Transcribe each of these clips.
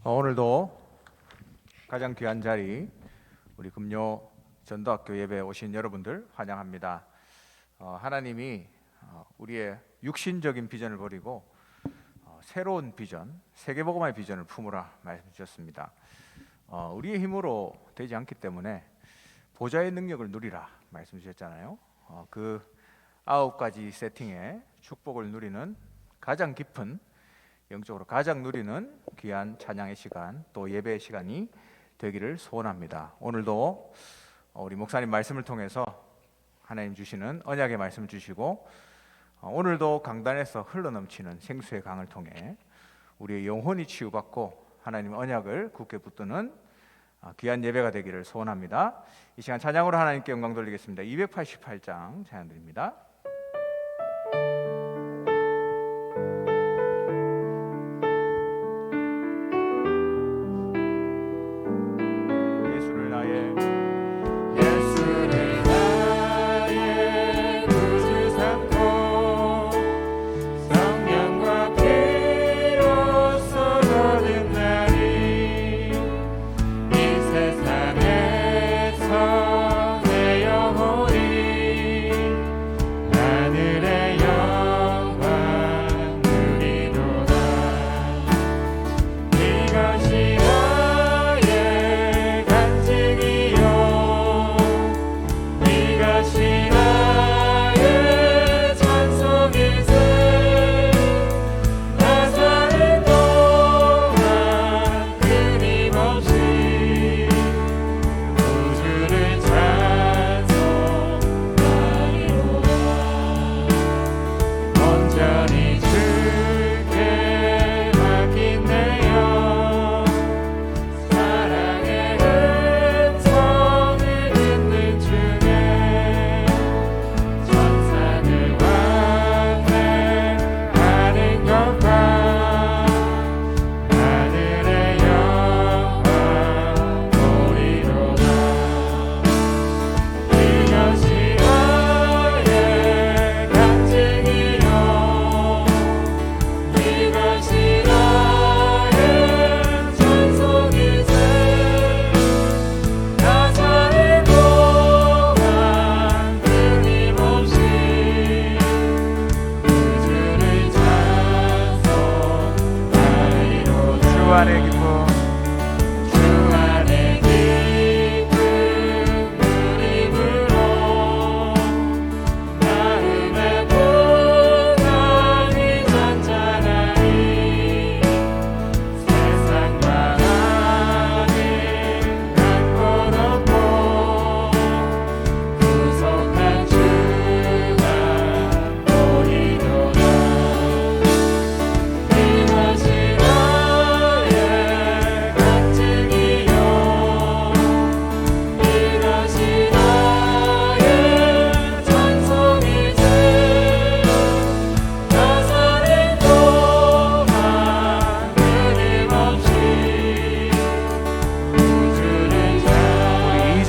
오늘도 가장 귀한 자리 우리 금요 전도학교 예배에 오신 여러분들 환영합니다. 하나님이 우리의 육신적인 비전을 버리고 새로운 비전, 세계복음화의 비전을 품으라 말씀 주셨습니다. 우리의 힘으로 되지 않기 때문에 보좌의 능력을 누리라 말씀 주셨잖아요. 그 9가지 세팅의 축복을 누리는 가장 깊은, 영적으로 가장 누리는 귀한 찬양의 시간, 또 예배의 시간이 되기를 소원합니다. 오늘도 우리 목사님 말씀을 통해서 하나님 주시는 언약의 말씀을 주시고, 오늘도 강단에서 흘러넘치는 생수의 강을 통해 우리의 영혼이 치유받고 하나님 언약을 굳게 붙드는 귀한 예배가 되기를 소원합니다. 이 시간 찬양으로 하나님께 영광 돌리겠습니다. 288장 찬양 드립니다.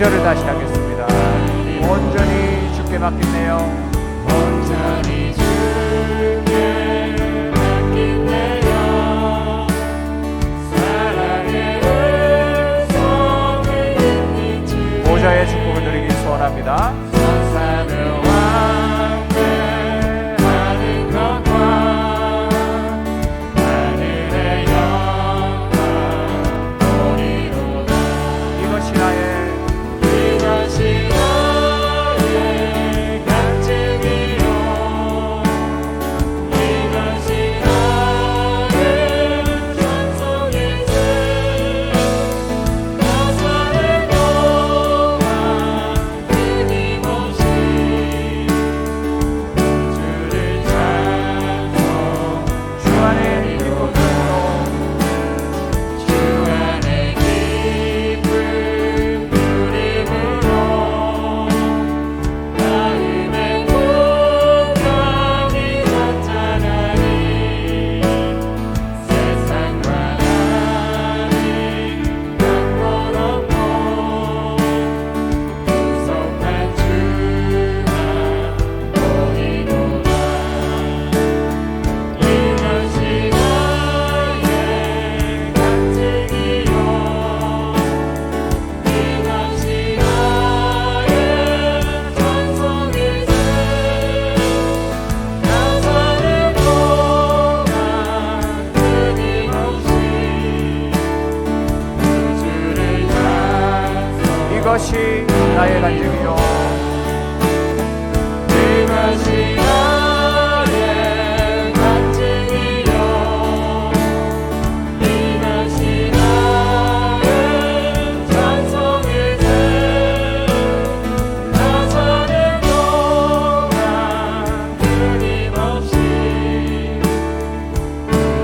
를 다시 하겠습니다. 온전히 주께 맡긴네요. 온전히 주께 맡긴네요. 사랑의 은총을 있는 주 보좌의 축복을 누리기 소원합니다. 천사는 왕래하는 것과 하늘의 영광 보리로다. 이것이 나의 그것이 나의 간증이요 그것이 나의 간증이요 이것이 나의 찬송이세 나 사는 동안 끊임없이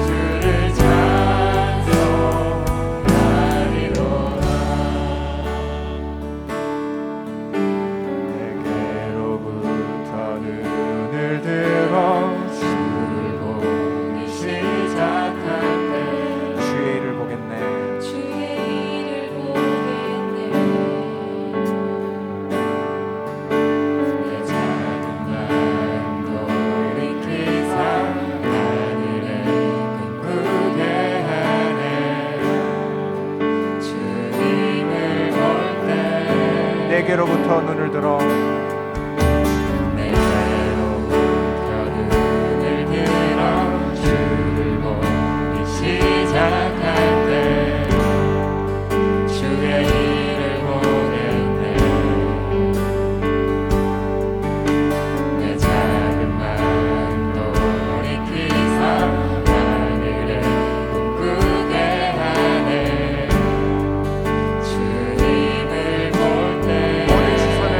주를 찬송하리로다 내게로부터 눈을 들어 주를 보기 시작할 때 주의 일을 보겠네 주의 일을 보겠네 내 작은 마음도 일으키사 하늘에 꿈꾸게 하네 주님을 볼 때 내게로부터 눈을 들어 내게로부터 눈을 들어 주를 보기 시작할 때 주의 일을 보겠네 내 작은 마음도 돌이키사 하늘에 꿈꾸게 하네 주님을 볼 때 모든 시선을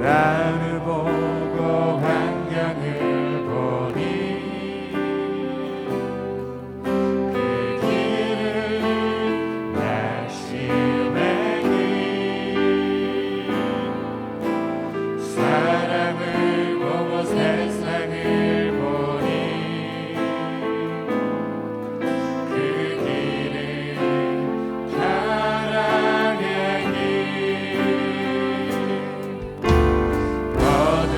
나를 보고 환경을 보니 그 길을 낙심하니 사람을 보고 세상을 보니 그 길을 사랑의 길 모든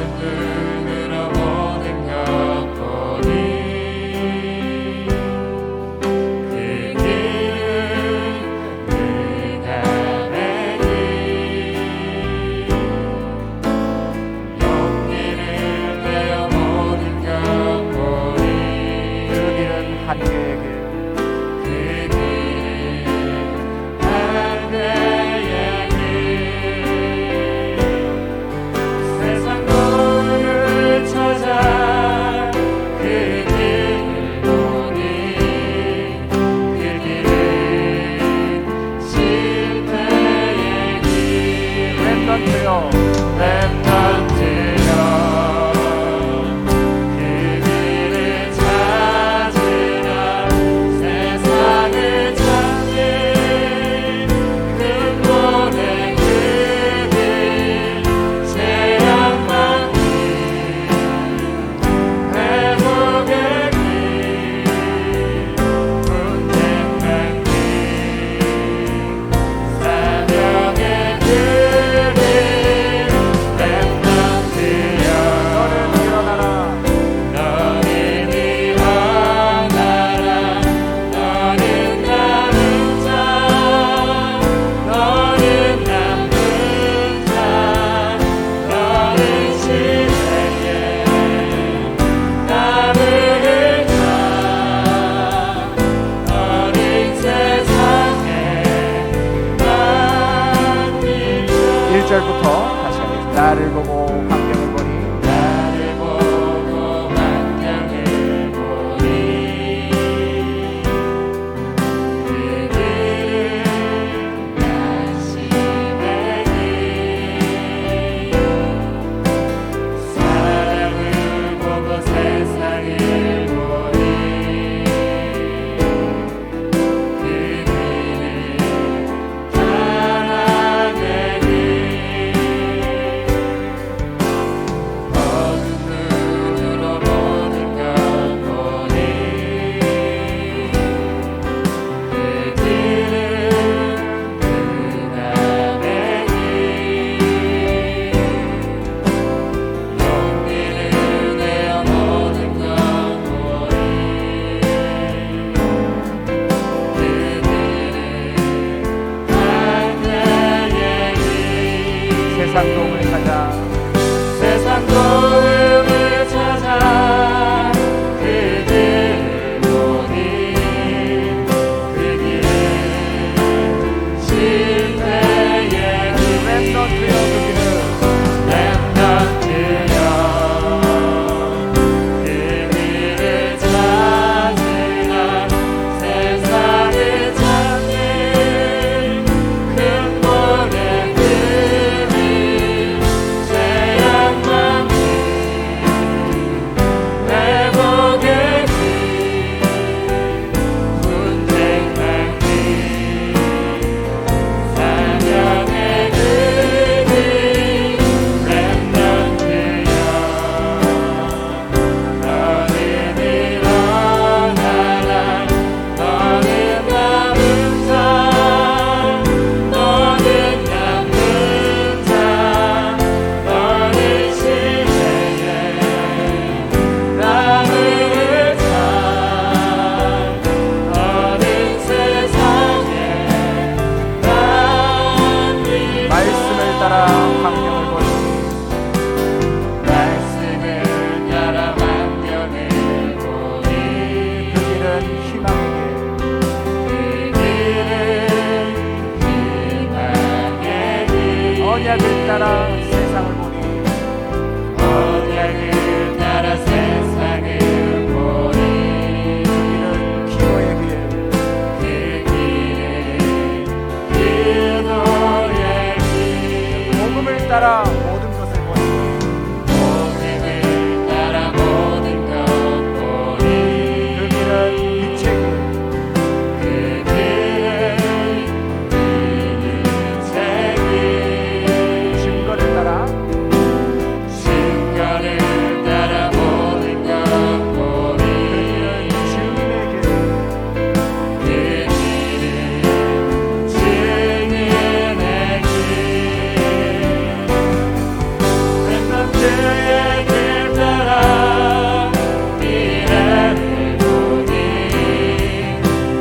그의 길 따라 미래를 보니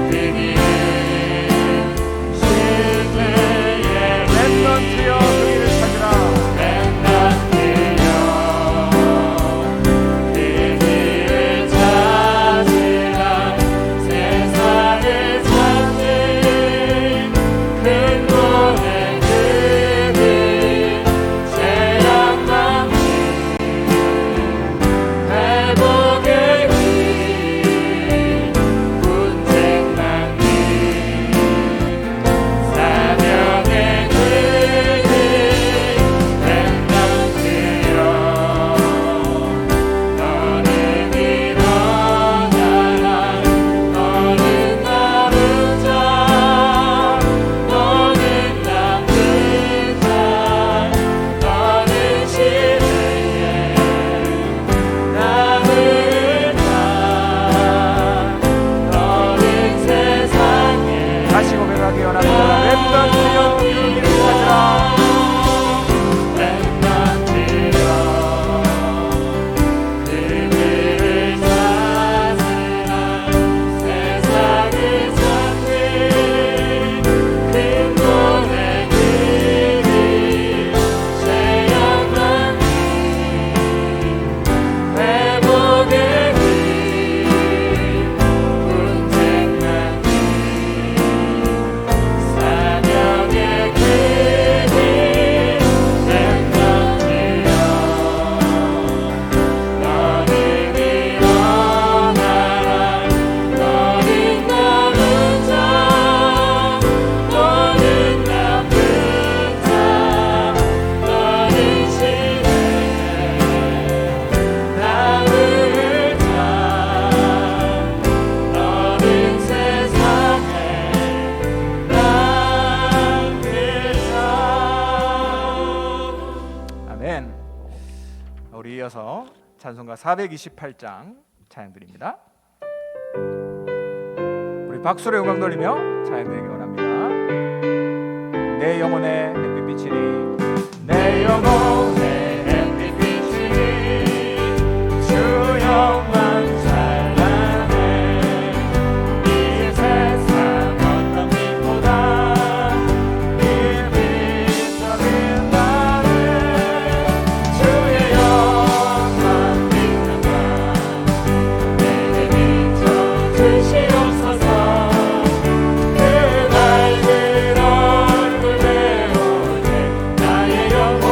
그 길은 실패의 렘넌트여 그 길을 찾으라. 렘넌트여 그 길을 찾으라. 세상을 찾는 큰 돈의 그들 죄악 남긴 회복의 길 분쟁 남긴 사명의 그들 렘넌트여 너는 일어나라. 너는 남은 자 너는 남은 자 너는 시대에 남은 자 너는 세상에 다시 고백하기 원합니다. 렘넌트여 그 길을 찾으라. 렘넌트여 그 길을 찾으라. 세상을 찾는 큰 돈의 그들 죄악 남긴 회복의 길 분쟁 남긴 사명의 그길 렘넌트여 너는 일어나라. 너는 남은 자 너는 남은 자 너는 시대에 남은 자 너는 세상에 남은 자. 아멘. 우리 이어서 찬송가 428장 찬양 드립니다. 우리 박수로 영광 돌리며 찬양 드리기 원합니다. 내 영혼의 햇빛 비치리 내 영혼의 햇빛 비치리 주 영광 찬란해. 이 세상 어떤 빛보다 빛비춰진 나를 주의 영광 빛나가 내게 비춰 주시옵소서. 그 밝은 얼굴 배우네 나의 영혼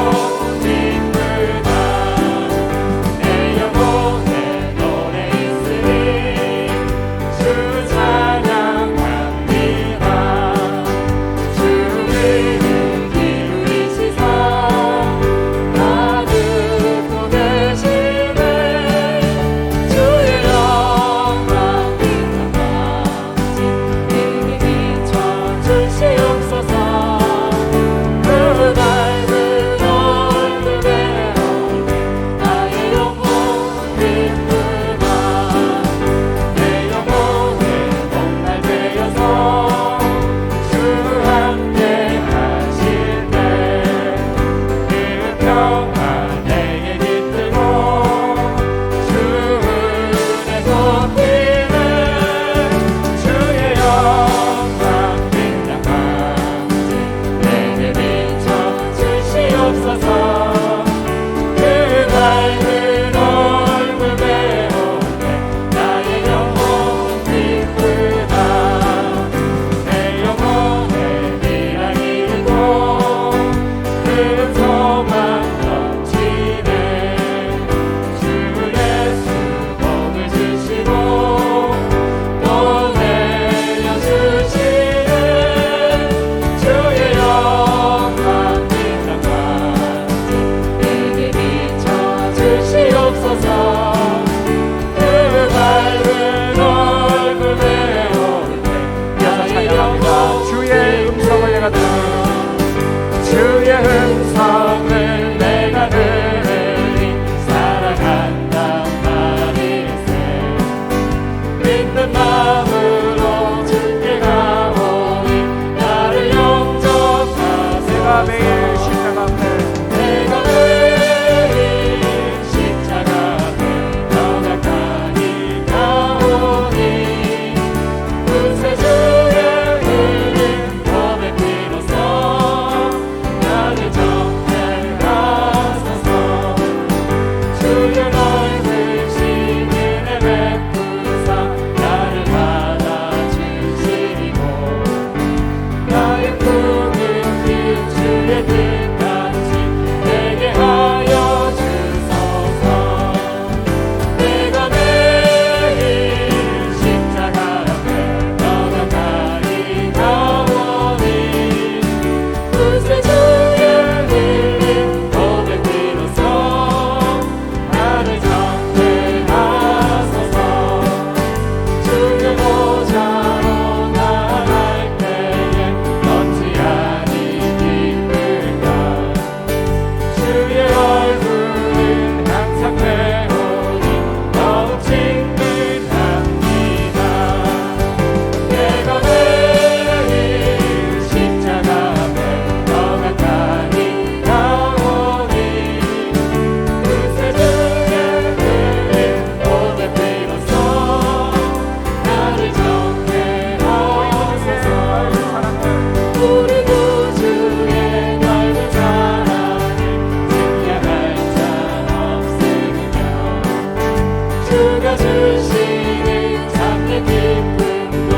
주시는 참된 기쁨도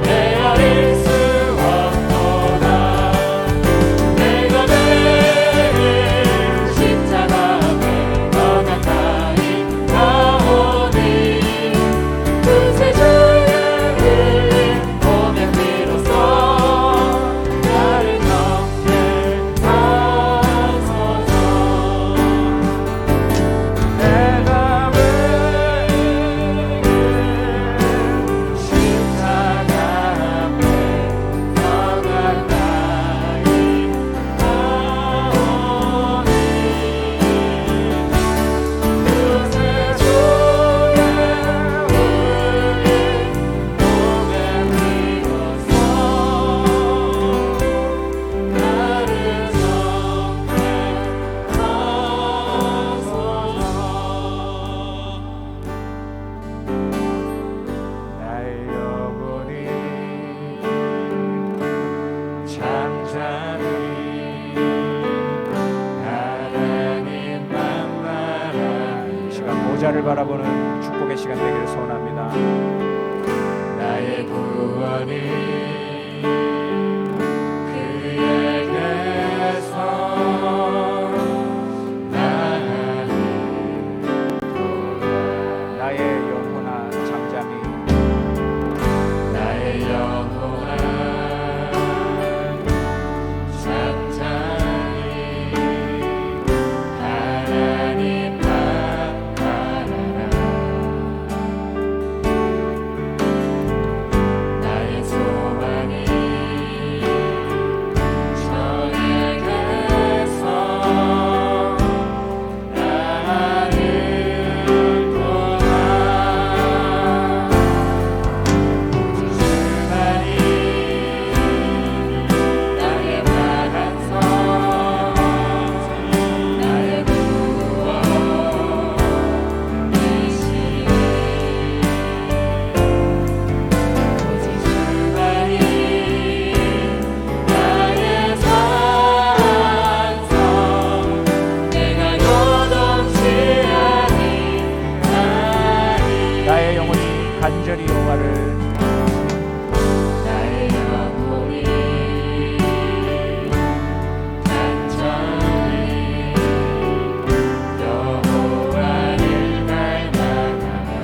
헤아릴 수 없도다. 내가 매일 십자가 앞에 더 가까이 나오니 구세주의 흘린 보면 비로소 나를 정죄 하소서. 내가 십자가 앞에 더 가까이 나오니 구세주의 흘린 보면 비로소 나를 정죄 하소서. 나의 영혼이 잠잠히 하나님만 바라니 이 시간 보좌를 바라보는 축복의 시간 되기를 소원합니다. 나의 구원이 그에게서 나를 나의 영혼아 잠잠히 나의 영혼아 잠잠히 하나님만 바라라. 나의 소망이 저에게서 나를 떠나 주만이 나의 반석 나의 구원이시니 오직 주만이 나의 산성 내가 요동치 아니하리. 나의 영혼이 간절히 여호와를 나의 영혼이 간절히 여호와를 갈망하며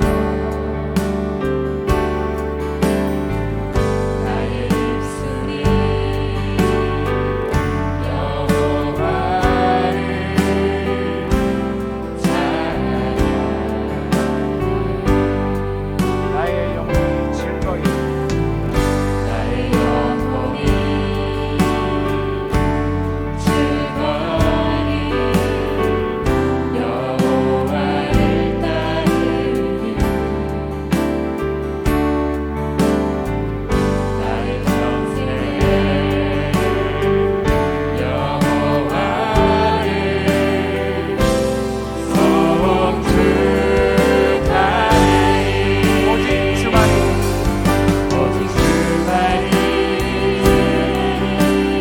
나의 입술이 여호와를 찬양하며 나의 영혼이 즐거이 나의 영혼이 즐거이 여호와를 따르니 나의 평생 여호와를 송축하리. 오직 주만이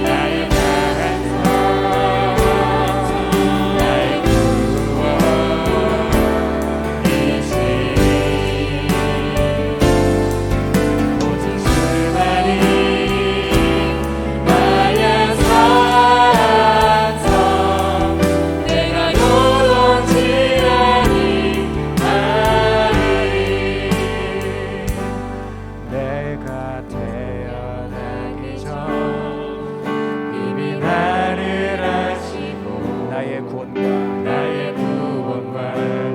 나의 반석 나의 구원이시니 오직 주만이 나의 산성 내가 요동치 아니하리. 내가 태어나기 전 이미 나를 아시고 나의 구원과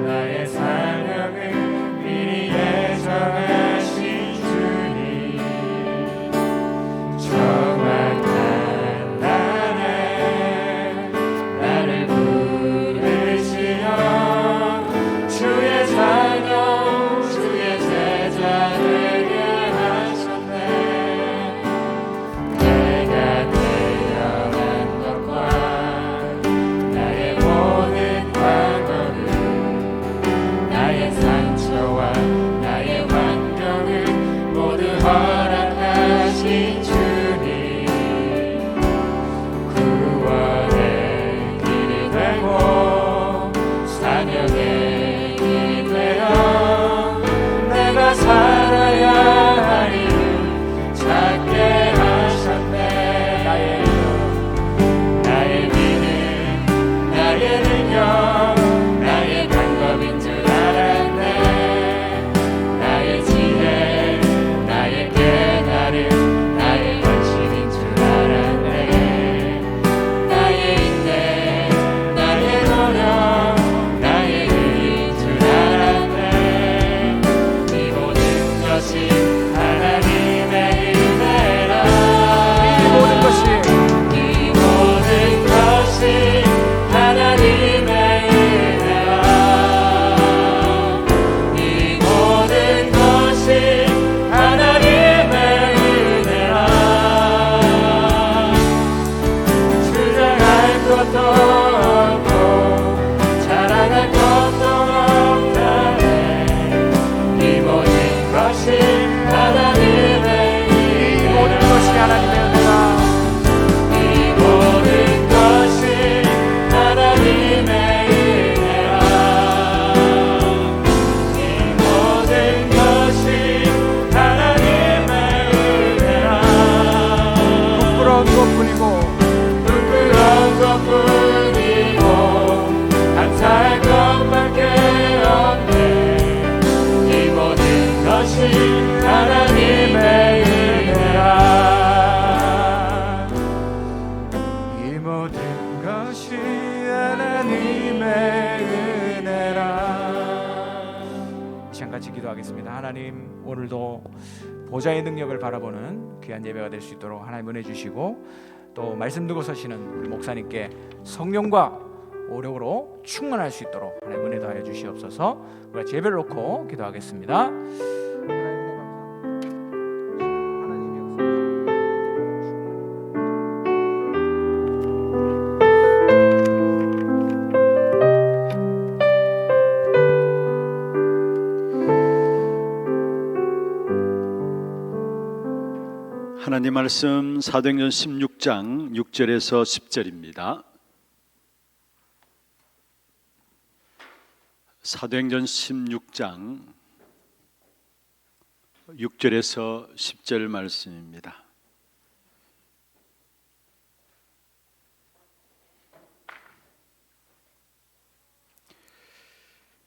나의 사명을 미리 예정하신 주님 정확한 날에 나를 부르시어 주의 자녀 주의 제자 되게 하셨네. 내가 태어난 것과 나의 모든 과거를 나의 상처와 나의 환경을 모두 허락하신 주님 구원의 길이 되고 사명의 길이 되어 같이 기도하겠습니다. 하나님, 오늘도 보좌의 능력을 바라보는 귀한 예배가 될 수 있도록 하나님 은혜 주시고, 또 말씀 듣고 서시는 우리 목사님께 성령과 오력으로 충만할 수 있도록 하나님 은혜 더하여 주시옵소서. 우리가 예배를 놓고 기도하겠습니다. 하나님 말씀 사도행전 16장 6절에서 10절입니다. 사도행전 16장 6절에서 10절 말씀입니다.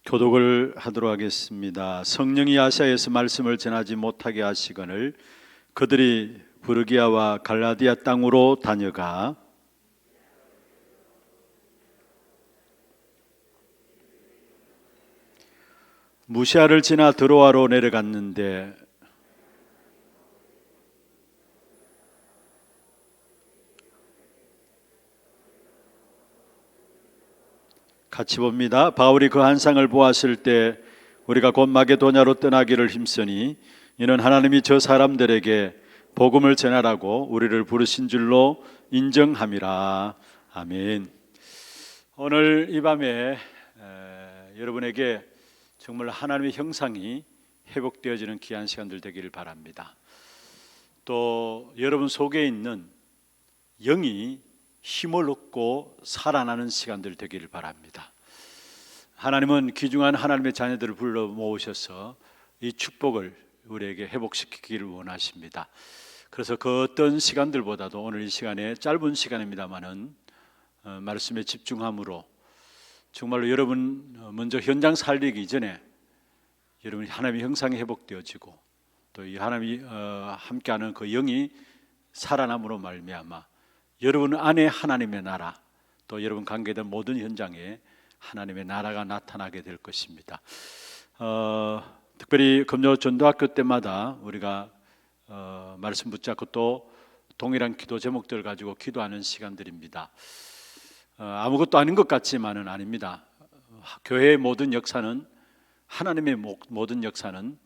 교독을 하도록 하겠습니다. 성령이 아시아에서 말씀을 전하지 못하게 하시거늘 그들이 부르기아와 갈라디아 땅으로 다녀가 무시아를 지나 드로아로 내려갔는데 같이 봅니다. 바울이 그 한상을 보았을 때 우리가 곧 마게도냐로 떠나기를 힘쓰니 이는 하나님이 저 사람들에게 복음을 전하라고 우리를 부르신 줄로 인정함이라. 아멘. 오늘 이 밤에 여러분에게 정말 하나님의 형상이 회복되어지는 귀한 시간들 되기를 바랍니다. 또 여러분 속에 있는 영이 힘을 얻고 살아나는 시간들 되기를 바랍니다. 하나님은 귀중한 하나님의 자녀들을 불러 모으셔서 이 축복을 우리에게 회복시키기를 원하십니다. 그래서 그 어떤 시간들보다도 오늘 이 시간에 짧은 시간입니다만은 말씀에 집중함으로 정말로 여러분 먼저 현장 살리기 전에 여러분이 하나님의 형상이 회복되어지고 또 이 하나님이 함께하는 그 영이 살아남으로 말미암아 여러분 안에 하나님의 나라, 또 여러분 관계된 모든 현장에 하나님의 나라가 나타나게 될 것입니다. 특별히 금요 전도학교 때마다 우리가 말씀 붙잡고 또 동일한 기도 제목들을 가지고 기도하는 시간들입니다. 아무것도 아닌 것 같지만은 아닙니다. 교회의 모든 역사는, 하나님의 모든 역사는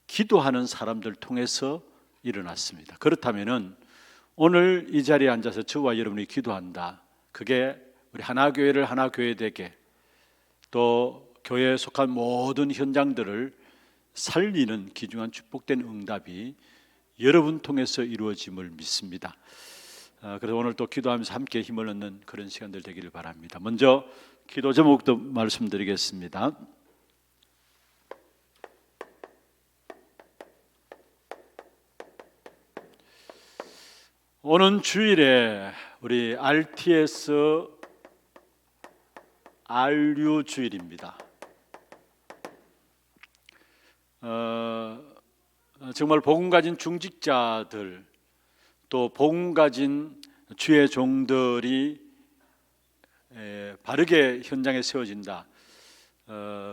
기도하는 사람들 통해서 일어났습니다. 그렇다면은 오늘 이 자리에 앉아서 저와 여러분이 기도한다. 그게 우리 하나교회를 하나교회 되게, 또 교회에 속한 모든 현장들을 살리는 귀중한 축복된 응답이 여러분 통해서 이루어짐을 믿습니다. 그래서 오늘 또 기도하면서 함께 힘을 얻는 그런 시간들 되기를 바랍니다. 먼저 기도 제목도 말씀드리겠습니다. 오는 주일에 우리 RTS RU 주일입니다. 정말 복음 가진 중직자들, 또 복음 가진 주의 종들이 바르게 현장에 세워진다.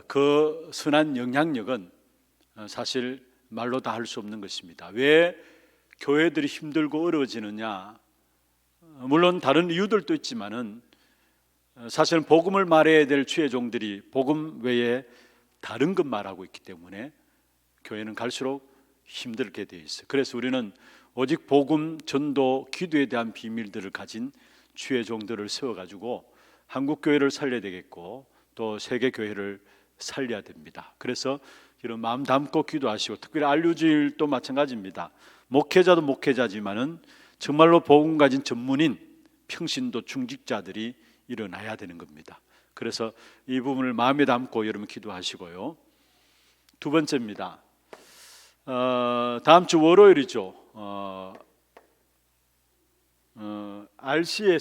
그 선한 영향력은 사실 말로 다 할 수 없는 것입니다. 왜 교회들이 힘들고 어려워지느냐? 물론 다른 이유들도 있지만은 사실은 복음을 말해야 될 주의 종들이 복음 외에 다른 것 말하고 있기 때문에 교회는 갈수록 힘들게 되어 있어요. 그래서 우리는 오직 복음, 전도, 기도에 대한 비밀들을 가진 주의 종들을 세워가지고 한국 교회를 살려야 되겠고 또 세계 교회를 살려야 됩니다. 그래서 이런 마음 담고 기도하시고, 특별히 안류주일도 마찬가지입니다. 목회자도 목회자지만은 정말로 복음 가진 전문인, 평신도 중직자들이 일어나야 되는 겁니다. 그래서 이 부분을 마음에 담고 여러분 기도하시고요. 두 번째입니다. 다음 주 월요일이죠. RCA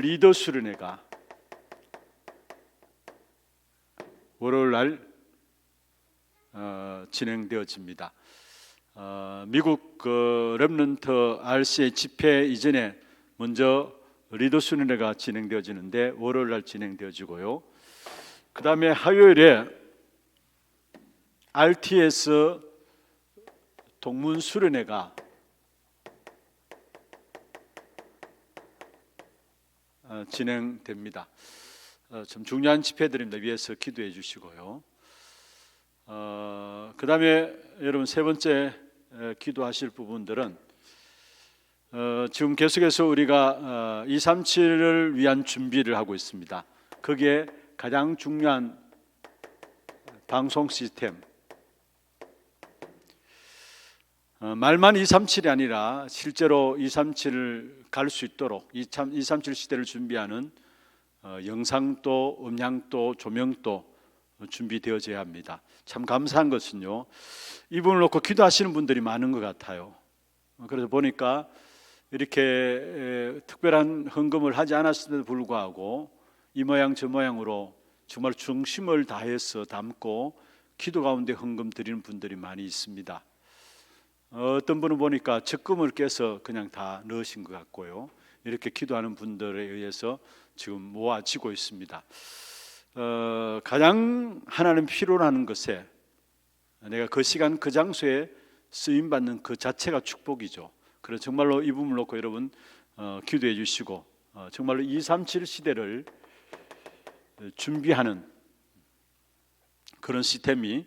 리더 수련회가 월요일 날 진행되어집니다. 미국 그 렘넌트 RCA 집회 이전에 먼저 리더 수련회가 진행되어지는데 월요일 날 진행되어지고요. 그 다음에 화요일에 RTS 동문 수련회가 진행됩니다. 좀 중요한 집회들입니다. 위에서 기도해 주시고요. 그 다음에 여러분 세 번째 기도하실 부분들은 지금 계속해서 우리가 237을 위한 준비를 하고 있습니다. 거기에 가장 중요한 방송 시스템, 말만 237이 아니라 실제로 237을 갈 수 있도록 237 시대를 준비하는 영상도 음향도 조명도 준비되어져야 합니다. 참 감사한 것은요, 이분을 놓고 기도하시는 분들이 많은 것 같아요. 그래서 보니까 이렇게 특별한 헌금을 하지 않았음에도 불구하고 이 모양 저 모양으로 정말 중심을 다해서 담고 기도 가운데 헌금 드리는 분들이 많이 있습니다. 어떤 분은 보니까 적금을 깨서 그냥 다 넣으신 것 같고요. 이렇게 기도하는 분들에 의해서 지금 모아지고 있습니다. 가장 하나님 필요로 하는 것에 내가 그 시간 그 장소에 쓰임 받는 그 자체가 축복이죠. 그래서 정말로 이 부분을 놓고 여러분 기도해 주시고 정말로 237 시대를 준비하는 그런 시스템이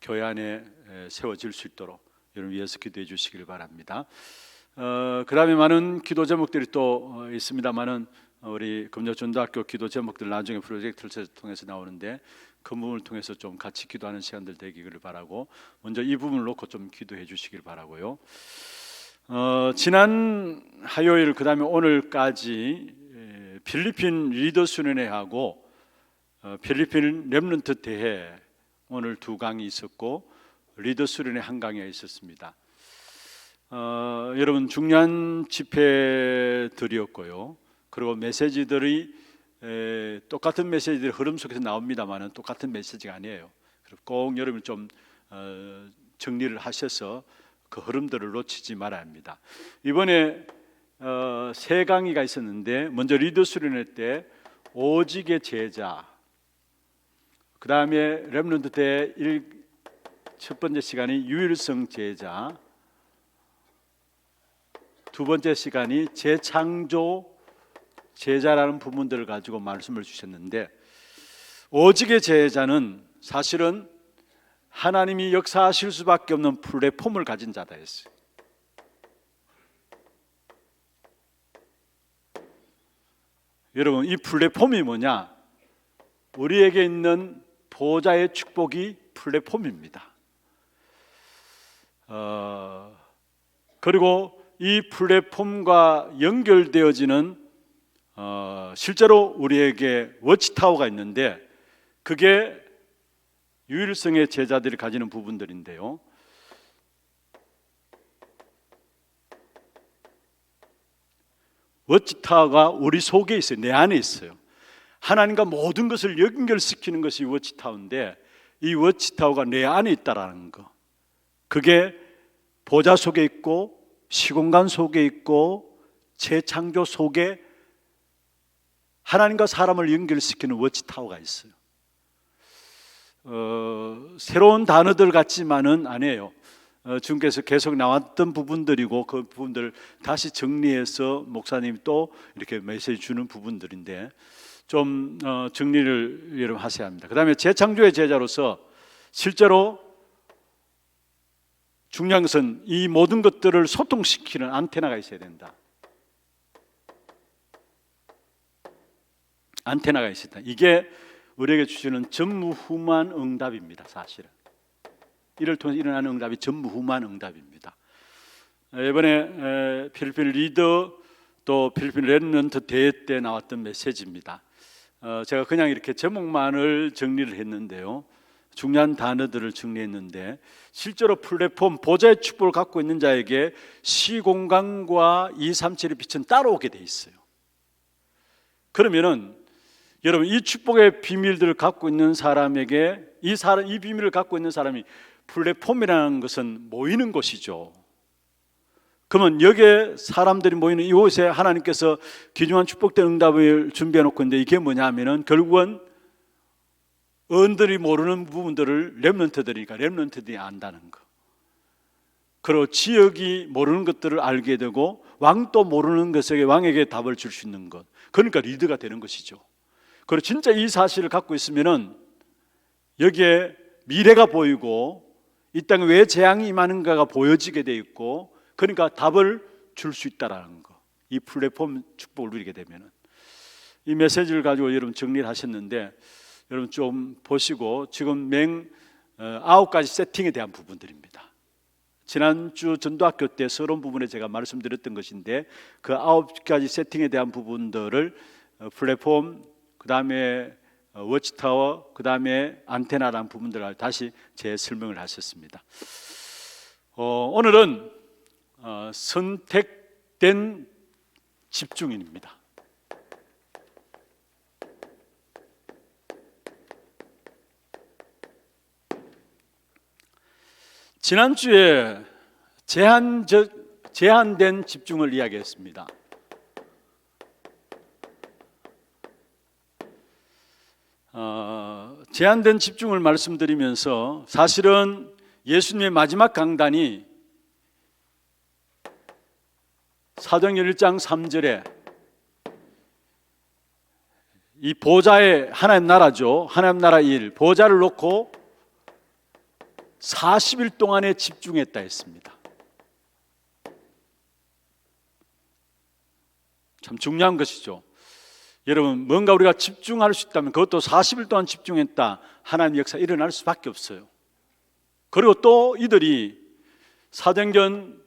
교회 안에 세워질 수 있도록 여러분 위해서 기도해 주시길 바랍니다. 그 다음에 많은 기도 제목들이 또 있습니다만은 우리 금요전도학교 기도 제목들 나중에 프로젝트를 통해서 나오는데 그 부분을 통해서 좀 같이 기도하는 시간들 되기를 바라고 먼저 이 부분을 놓고 좀 기도해 주시길 바라고요. 지난 화요일 그 다음에 오늘까지 필리핀 리더 수련회하고 필리핀 렘넌트 대회 오늘 두 강이 있었고 리더 수련회 한 강이 있었습니다. 여러분 중요한 집회들이었고요. 그리고 메시지들이 똑같은 메시지들이 흐름 속에서 나옵니다만은 똑같은 메시지가 아니에요. 꼭 여러분 좀 정리를 하셔서 그 흐름들을 놓치지 말아야 합니다. 이번에 세 강의가 있었는데 먼저 리더 수련회 때 오직의 제자, 그 다음에 렘넌트 때 첫 번째 시간이 유일성 제자, 두 번째 시간이 재창조 제자라는 부분들을 가지고 말씀을 주셨는데 오직의 제자는 사실은 하나님이 역사하실 수밖에 없는 플랫폼을 가진 자다 했어요. 여러분 이 플랫폼이 뭐냐? 우리에게 있는 보좌의 축복이 플랫폼입니다. 그리고 이 플랫폼과 연결되어지는 실제로 우리에게 워치타워가 있는데 그게 유일성의 제자들이 가지는 부분들인데요. 워치타워가 우리 속에 있어요. 내 안에 있어요. 하나님과 모든 것을 연결시키는 것이 워치타워인데 이 워치타워가 내 안에 있다라는 거. 그게 보좌 속에 있고 시공간 속에 있고 재창조 속에 하나님과 사람을 연결시키는 워치타워가 있어요. 새로운 단어들 같지만은 아니에요. 주님께서 계속 나왔던 부분들이고 그 부분들을 다시 정리해서 목사님이 또 이렇게 메시지 주는 부분들인데 좀 정리를 여러분 하셔야 합니다. 그 다음에 재창조의 제자로서 실제로 중요한 것은 이 모든 것들을 소통시키는 안테나가 있어야 된다. 안테나가 있어야 된다. 이게 우리에게 주시는 전무후무한 응답입니다. 사실은 이를 통해서 일어나는 응답이 전무후무한 응답입니다. 이번에 필리핀 리더 또 필리핀 렘넌트 대회 때 나왔던 메시지입니다. 제가 그냥 이렇게 제목만을 정리를 했는데요. 중요한 단어들을 정리했는데 실제로 플랫폼 보좌의 축복을 갖고 있는 자에게 시공간과 237의 빛은 따라오게 돼 있어요. 그러면은 여러분 이 축복의 비밀들을 갖고 있는 사람에게 이 비밀을 갖고 있는 사람이 플랫폼이라는 것은 모이는 곳이죠. 그러면 여기에 사람들이 모이는 이곳에 하나님께서 귀중한 축복된 응답을 준비해 놓고 있는데, 이게 뭐냐 하면은 결국은 언들이 모르는 부분들을 렘넌트들이 안다는 거. 그리고 지역이 모르는 것들을 알게 되고 왕도 모르는 것에게 왕에게 답을 줄 수 있는 것. 그러니까 리더가 되는 것이죠. 그리고 진짜 이 사실을 갖고 있으면은 여기에 미래가 보이고 이 땅에 왜 재앙이 임하는가가 보여지게 돼 있고, 그러니까 답을 줄 수 있다라는 거. 이 플랫폼 축복을 누리게 되면은. 이 메시지를 가지고 여러분 정리를 하셨는데, 여러분 좀 보시고, 지금 9가지 세팅에 대한 부분들입니다. 지난주 전도학교 때 서론 부분에 제가 말씀드렸던 것인데, 그 9가지 세팅에 대한 부분들을 플랫폼, 그 다음에 워치타워, 그 다음에 안테나라는 부분들을 다시 재설명을 하셨습니다. 오늘은 선택된 집중인입니다. 지난주에 제한된 집중을 이야기했습니다. 제한된 집중을 말씀드리면서, 사실은 예수님의 마지막 강단이 사도행전 1장 3절에 이 보좌에, 하나님 나라죠, 하나님 나라 일, 보좌를 놓고 40일 동안에 집중했다 했습니다. 참 중요한 것이죠. 여러분, 뭔가 우리가 집중할 수 있다면 그것도 40일 동안 집중했다, 하나님의 역사 일어날 수밖에 없어요. 그리고 또 이들이 사도행전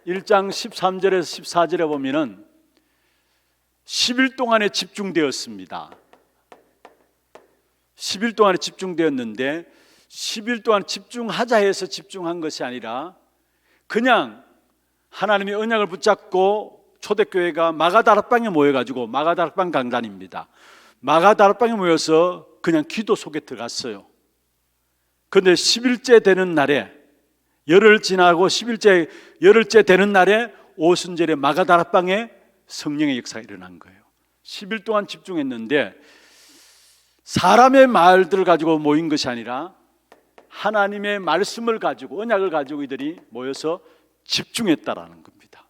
1장 13절에서 14절에 보면은 10일 동안에 집중되었습니다. 10일 동안에 집중되었는데, 10일 동안 집중하자 해서 집중한 것이 아니라 그냥 하나님의 언약을 붙잡고 초대교회가 마가다락방에 모여가지고, 마가다락방 강단입니다. 마가다락방에 모여서 그냥 기도 속에 들어갔어요. 그런데 10일째 되는 날에, 열흘 지나고 10일째 열흘째 되는 날에 오순절에 마가다락방에 성령의 역사가 일어난 거예요. 10일 동안 집중했는데 사람의 말들을 가지고 모인 것이 아니라 하나님의 말씀을 가지고, 언약을 가지고 이들이 모여서 집중했다라는 겁니다.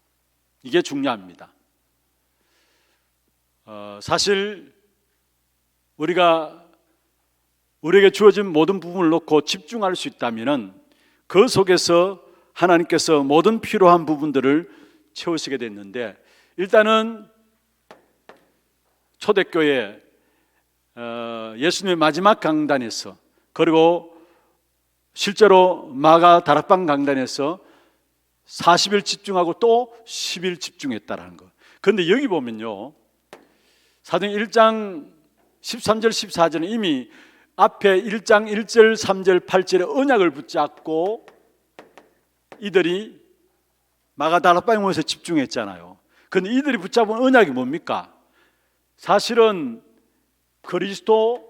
이게 중요합니다. 사실 우리에게 주어진 모든 부분을 놓고 집중할 수 있다면은 그 속에서 하나님께서 모든 필요한 부분들을 채우시게 됐는데, 일단은 초대교회 예수님의 마지막 강단에서, 그리고 실제로 마가다락방 강단에서 40일 집중하고 또 10일 집중했다라는 거. 그런데 여기 보면요, 사도행전 1장 13절 14절은 이미 앞에 1장 1절 3절 8절의 언약을 붙잡고 이들이 마가다락방에 모여서 집중했잖아요. 그런데 이들이 붙잡은 언약이 뭡니까? 사실은 그리스도,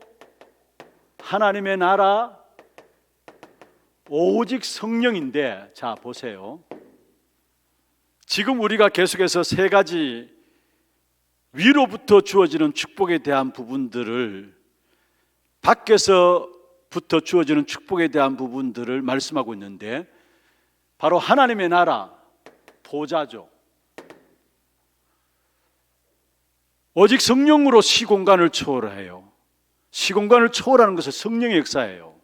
하나님의 나라, 오직 성령인데, 자 보세요. 지금 우리가 계속해서 세 가지 위로부터 주어지는 축복에 대한 부분들을, 밖에서부터 주어지는 축복에 대한 부분들을 말씀하고 있는데, 바로 하나님의 나라, 보좌죠. 오직 성령으로 시공간을 초월해요. 시공간을 초월하는 것은 성령의 역사예요.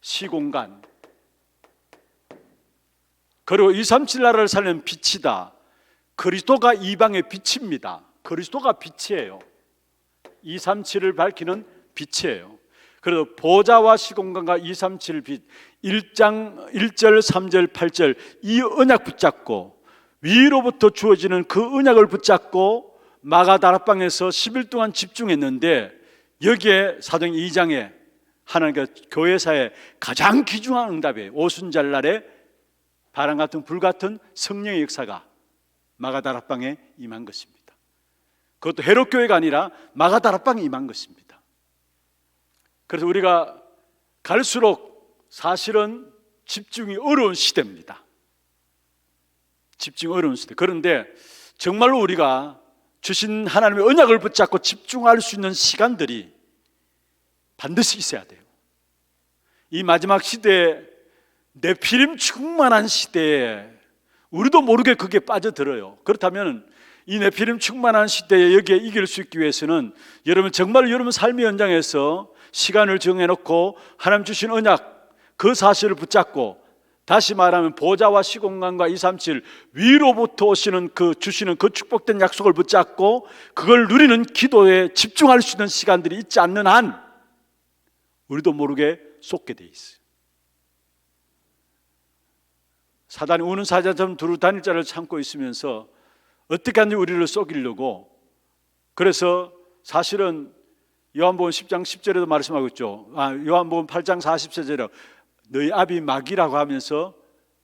시공간. 그리고 237 나라를 살리는 빛이다. 그리스도가 이방의 빛입니다. 그리스도가 빛이에요. 237을 밝히는 빛이에요. 그래서 보좌와 시공간과 237 빛, 1장 1절 3절 8절 이 언약 붙잡고, 위로부터 주어지는 그 언약을 붙잡고 마가다락방에서 10일 동안 집중했는데, 여기에 사도행전 2장에 하나님께서 교회사에 가장 귀중한 응답이에요. 오순절날에 바람 같은 불 같은 성령의 역사가 마가다락방에 임한 것입니다. 그것도 헤롯 교회가 아니라 마가다락방에 임한 것입니다. 그래서 우리가 갈수록 사실은 집중이 어려운 시대입니다. 집중이 어려운 시대. 그런데 정말로 우리가 주신 하나님의 언약을 붙잡고 집중할 수 있는 시간들이 반드시 있어야 돼요. 이 마지막 시대에 네피림 충만한 시대에 우리도 모르게 그게 빠져들어요. 그렇다면 이 네피림 충만한 시대에 여기에 이길 수 있기 위해서는 여러분 정말 여러분 삶의 현장에서 시간을 정해놓고 하나님 주신 언약 그 사실을 붙잡고, 다시 말하면 보좌와 시공간과 237 위로부터 오시는 그 주시는 그 축복된 약속을 붙잡고 그걸 누리는 기도에 집중할 수 있는 시간들이 있지 않는 한 우리도 모르게 쏟게 돼 있어요. 사단이 우는 사자처럼 두루 다닐 자를 참고 있으면서 어떻게 하는지 우리를 속이려고. 그래서 사실은 요한복음 10장 10절에도 말씀하고 있죠. 요한복음 8장 40절에 너희 아비 마귀라고 하면서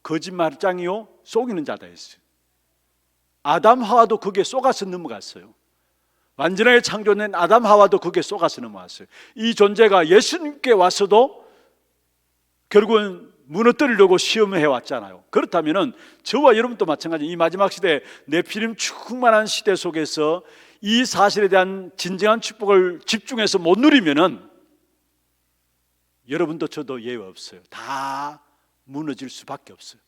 거짓말장이요 속이는 자다 했어요. 아담 하와도 그게 속아서 넘어갔어요. 완전하게 창조된 아담 하와도 그게 속아서 넘어갔어요. 이 존재가 예수님께 와서도 결국은 무너뜨리려고 시험해 왔잖아요. 그렇다면 저와 여러분도 마찬가지. 이 마지막 시대 네피림 충만한 시대 속에서 이 사실에 대한 진정한 축복을 집중해서 못 누리면은 여러분도 저도 예외 없어요. 다 무너질 수밖에 없어요.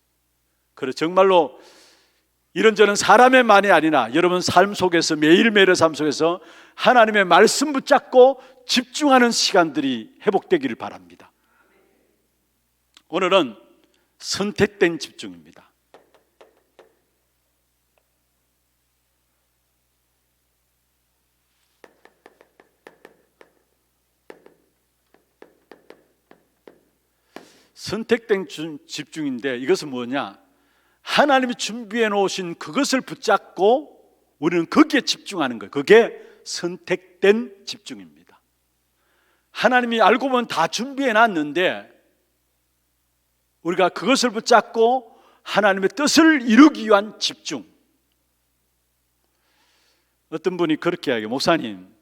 그래서 정말로 이런저런 사람의 말이 아니라 여러분 삶 속에서 매일매일의 삶 속에서 하나님의 말씀 붙잡고 집중하는 시간들이 회복되기를 바랍니다. 오늘은 선택된 집중입니다. 선택된 집중인데 이것은 뭐냐? 하나님이 준비해 놓으신 그것을 붙잡고 우리는 거기에 집중하는 거예요. 그게 선택된 집중입니다. 하나님이 알고 보면 다 준비해 놨는데 우리가 그것을 붙잡고 하나님의 뜻을 이루기 위한 집중. 어떤 분이 그렇게 이야기해요. 목사님,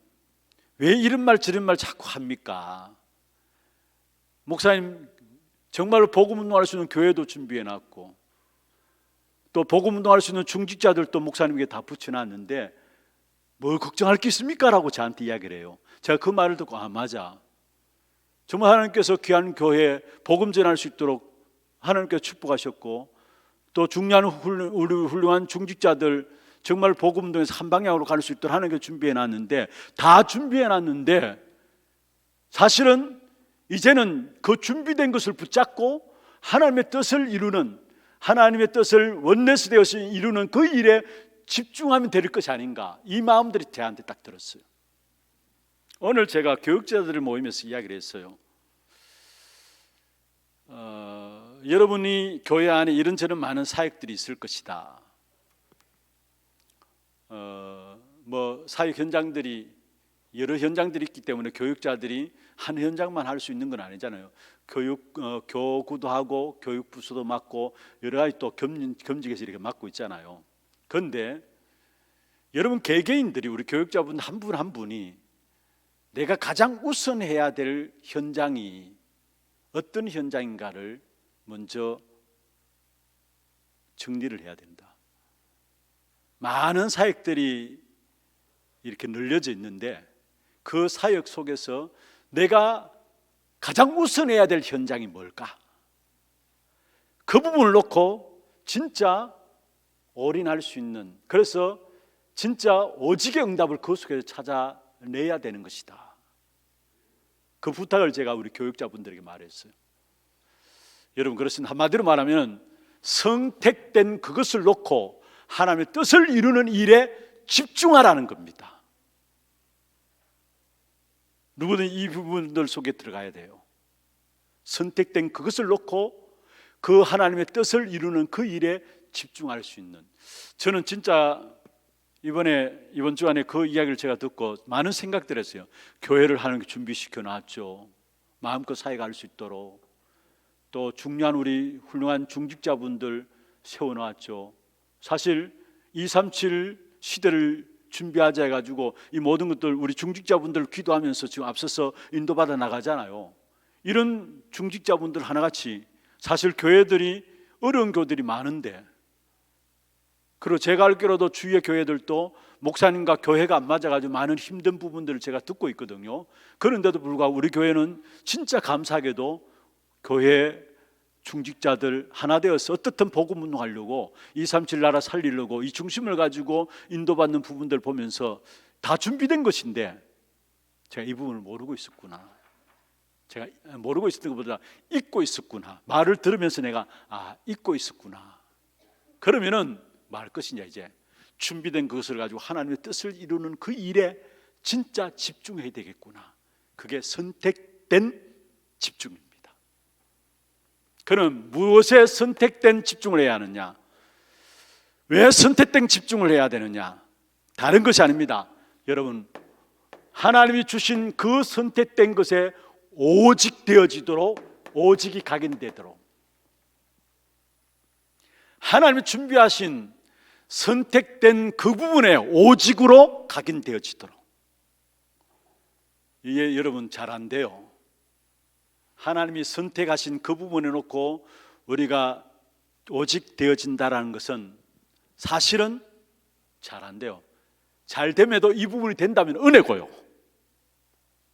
왜 이런 말 저런 말 자꾸 합니까? 목사님 정말로 복음 운동할 수 있는 교회도 준비해 놨고 또 복음 운동할 수 있는 중직자들도 목사님에게 다 붙여놨는데 뭘 걱정할 게 있습니까? 라고 저한테 이야기를 해요. 제가 그 말을 듣고 맞아. 정말 하나님께서 귀한 교회에 복음 전할 수 있도록 하나님께서 축복하셨고 또 중요한 훌륭한 중직자들 정말 복음 운동에서 한 방향으로 갈 수 있도록 하나님께서 준비해 놨는데 다 준비해 놨는데 사실은 이제는 그 준비된 것을 붙잡고 하나님의 뜻을 이루는, 하나님의 뜻을 원내스 되어서 이루는 그 일에 집중하면 될 것이 아닌가, 이 마음들이 저한테 딱 들었어요. 오늘 제가 교육자들을 모이면서 이야기를 했어요. 여러분이 교회 안에 이런저런 많은 사역들이 있을 것이다. 사역 현장들이 여러 현장들이 있기 때문에 교육자들이 한 현장만 할 수 있는 건 아니잖아요. 교구도 하고 교육부서도 맡고 여러 가지 또 겸직해서 이렇게 맡고 있잖아요. 그런데 여러분 개개인들이 우리 교육자분 한 분 한 분이 내가 가장 우선해야 될 현장이 어떤 현장인가를 먼저 정리를 해야 된다. 많은 사역들이 이렇게 늘려져 있는데 그 사역 속에서 내가 가장 우선해야 될 현장이 뭘까? 그 부분을 놓고 진짜 올인할 수 있는, 그래서 진짜 오직의 응답을 그 속에서 찾아내야 되는 것이다. 그 부탁을 제가 우리 교육자분들에게 말했어요. 여러분, 그렇습니다. 한마디로 말하면 선택된 그것을 놓고 하나님의 뜻을 이루는 일에 집중하라는 겁니다. 누구든 이 부분들 속에 들어가야 돼요. 선택된 그것을 놓고 그 하나님의 뜻을 이루는 그 일에 집중할 수 있는. 저는 진짜 이번 주안에 그 이야기를 제가 듣고 많은 생각들을 했어요. 교회를 하나님께 준비시켜 놨죠. 마음껏 사역할 수 있도록. 또 중요한 우리 훌륭한 중직자분들 세워놨죠. 사실 237 시대를 준비하자 해가지고 이 모든 것들 우리 중직자분들 기도하면서 지금 앞서서 인도받아 나가잖아요. 이런 중직자분들 하나같이 사실 교회들이 어려운 교회들이 많은데, 그리고 제가 알기로도 주위의 교회들도 목사님과 교회가 안 맞아가지고 많은 힘든 부분들을 제가 듣고 있거든요. 그런데도 불구하고 우리 교회는 진짜 감사하게도 교회 중직자들 하나 되어서 어떻든 복음 운동하려고 237 나라 살리려고 이 중심을 가지고 인도받는 부분들 보면서 다 준비된 것인데, 제가 이 부분을 모르고 있었구나, 제가 모르고 있었던 것보다 잊고 있었구나, 말을 들으면서 내가 잊고 있었구나. 그러면은 말 것이냐, 이제 준비된 그것을 가지고 하나님의 뜻을 이루는 그 일에 진짜 집중해야 되겠구나. 그게 선택된 집중입니다. 그럼 무엇에 선택된 집중을 해야 하느냐? 왜 선택된 집중을 해야 되느냐? 다른 것이 아닙니다. 여러분, 하나님이 주신 그 선택된 것에 오직 되어지도록, 오직이 각인되도록, 하나님이 준비하신 선택된 그 부분에 오직으로 각인되어지도록. 이게 여러분 잘 안 돼요. 하나님이 선택하신 그 부분에 놓고 우리가 오직 되어진다라는 것은 사실은 잘 안 돼요. 잘 됨에도 이 부분이 된다면 은혜고요,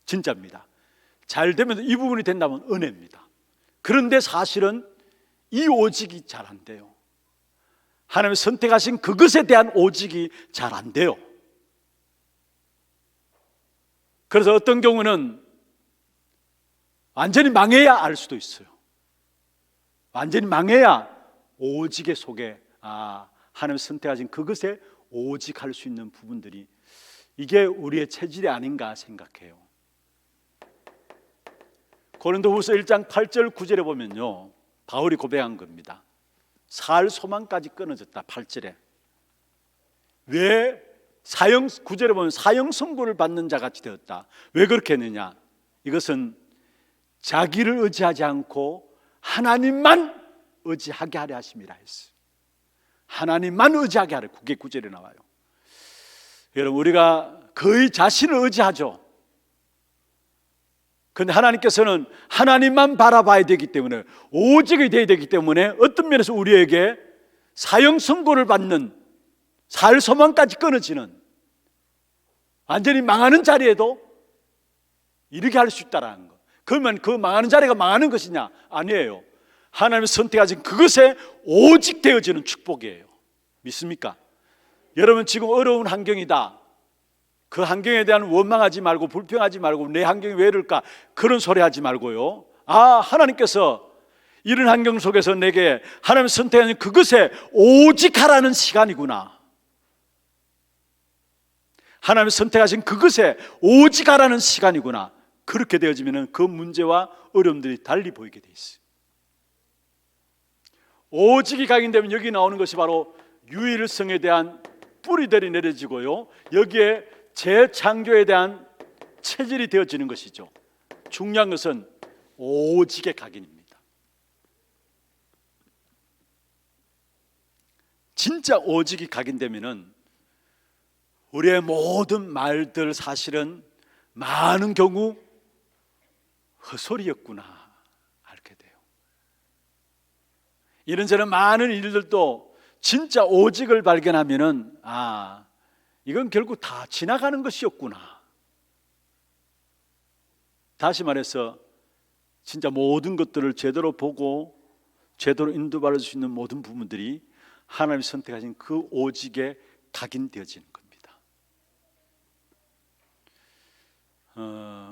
진짜입니다. 잘 되면도 이 부분이 된다면 은혜입니다. 그런데 사실은 이 오직이 잘 안 돼요. 하나님이 선택하신 그것에 대한 오직이 잘 안 돼요. 그래서 어떤 경우는 완전히 망해야 알 수도 있어요. 완전히 망해야 오직의 속에 하나님이 선택하신 그것에 오직할 수 있는 부분들이, 이게 우리의 체질이 아닌가 생각해요. 고린도후서 1장 8절 9절에 보면요, 바울이 고백한 겁니다. 살 소망까지 끊어졌다. 8절에 왜 9절에 보면 사형 선고를 받는 자 같이 되었다. 왜 그렇게 했느냐? 이것은 자기를 의지하지 않고 하나님만 의지하게 하려 하심이라 했어요. 하나님만 의지하게 하려. 그게 9절에 나와요. 여러분, 우리가 거의 자신을 의지하죠. 그런데 하나님께서는 하나님만 바라봐야 되기 때문에, 오직이 되어야 되기 때문에 어떤 면에서 우리에게 사형 선고를 받는, 살 소망까지 끊어지는, 완전히 망하는 자리에도 이렇게 할 수 있다라는 것. 그러면 그 망하는 자리가 망하는 것이냐? 아니에요. 하나님이 선택하신 그것에 오직 되어지는 축복이에요. 믿습니까? 여러분, 지금 어려운 환경이다. 그 환경에 대한 원망하지 말고, 불평하지 말고, 내 환경이 왜 이럴까, 그런 소리 하지 말고요, 하나님께서 이런 환경 속에서 내게 하나님 선택하는 그것에 오직 하라는 시간이구나, 하나님 선택하신 그것에 오직 하라는 시간이구나. 그렇게 되어지면 그 문제와 어려움들이 달리 보이게 돼 있어요. 오직이 각인되면 여기 나오는 것이 바로 유일성에 대한 뿌리들이 내려지고요, 여기에 재창조에 대한 체질이 되어지는 것이죠. 중요한 것은 오직의 각인입니다. 진짜 오직이 각인되면은 우리의 모든 말들 사실은 많은 경우 헛소리였구나 알게 돼요. 이런저런 많은 일들도 진짜 오직을 발견하면은 이건 결국 다 지나가는 것이었구나. 다시 말해서 진짜 모든 것들을 제대로 보고 제대로 인도받을 수 있는 모든 부분들이 하나님이 선택하신 그 오직에 각인되어지는 겁니다.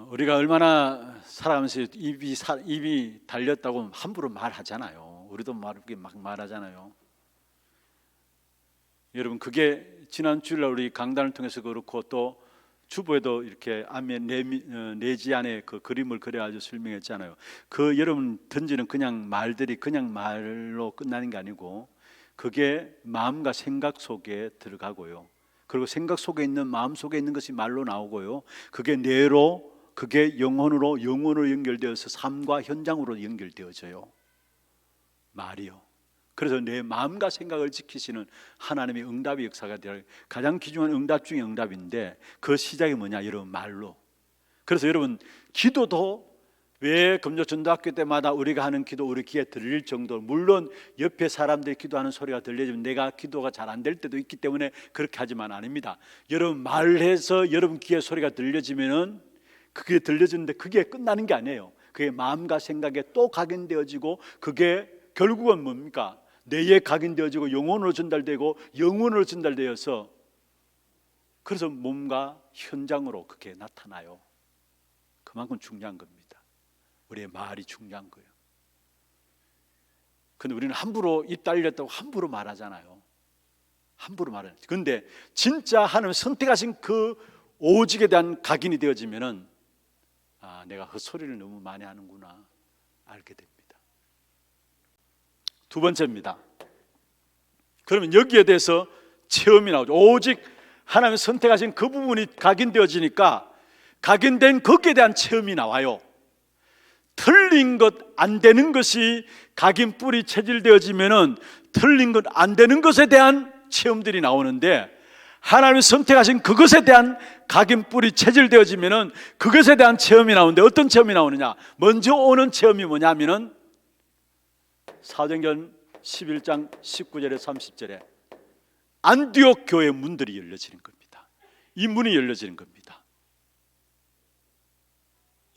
우리가 얼마나 살아가면서 입이 달렸다고 함부로 말하잖아요. 우리도 막 말하잖아요. 여러분, 그게 지난 주일날 우리 강단을 통해서 그렇고, 또 주보에도 이렇게 내지 안에 그 그림을 그려가지고 설명했잖아요. 그 여러분 던지는 그냥 말들이 그냥 말로 끝나는 게 아니고, 그게 마음과 생각 속에 들어가고요, 그리고 생각 속에 있는, 마음 속에 있는 것이 말로 나오고요, 그게 뇌로, 그게 영혼으로 연결되어서 삶과 현장으로 연결되어져요. 말이요. 그래서 내 마음과 생각을 지키시는 하나님의 응답의 역사가 되어, 가장 귀중한 응답 중에 응답인데, 그 시작이 뭐냐? 여러분, 말로. 그래서 여러분, 기도도 왜 금요전도학교 때마다 우리가 하는 기도 우리 귀에 들릴 정도로, 물론 옆에 사람들이 기도하는 소리가 들려지면 내가 기도가 잘 안 될 때도 있기 때문에 그렇게 하지만 아닙니다. 여러분 말해서 여러분 귀에 소리가 들려지면은 그게 들려지는데 그게 끝나는 게 아니에요. 그게 마음과 생각에 또 각인되어지고 그게 결국은 뭡니까? 뇌에 각인되어지고 영혼으로 전달되고 영혼으로 전달되어서 그래서 몸과 현장으로 그게 나타나요. 그만큼 중요한 겁니다. 우리의 말이 중요한 거예요. 근데 우리는 함부로 입 달렸다고 함부로 말하잖아요. 함부로 말하는. 근데 진짜 하나님 선택하신 그 오직에 대한 각인이 되어지면은 내가 헛소리를 너무 많이 하는구나 알게 됩니다. 두 번째입니다. 그러면 여기에 대해서 체험이 나오죠. 오직 하나님 선택하신 그 부분이 각인되어지니까 각인된 거기에 대한 체험이 나와요. 틀린 것, 안 되는 것이 각인 뿔이 체질되어지면은 틀린 것, 안 되는 것에 대한 체험들이 나오는데 하나님이 선택하신 그것에 대한 각인 뿔이 체질되어지면은 그것에 대한 체험이 나오는데 어떤 체험이 나오느냐? 먼저 오는 체험이 뭐냐면은 사도행전 11장 19절에 30절에 안디옥 교회 문들이 열려지는 겁니다. 이 문이 열려지는 겁니다.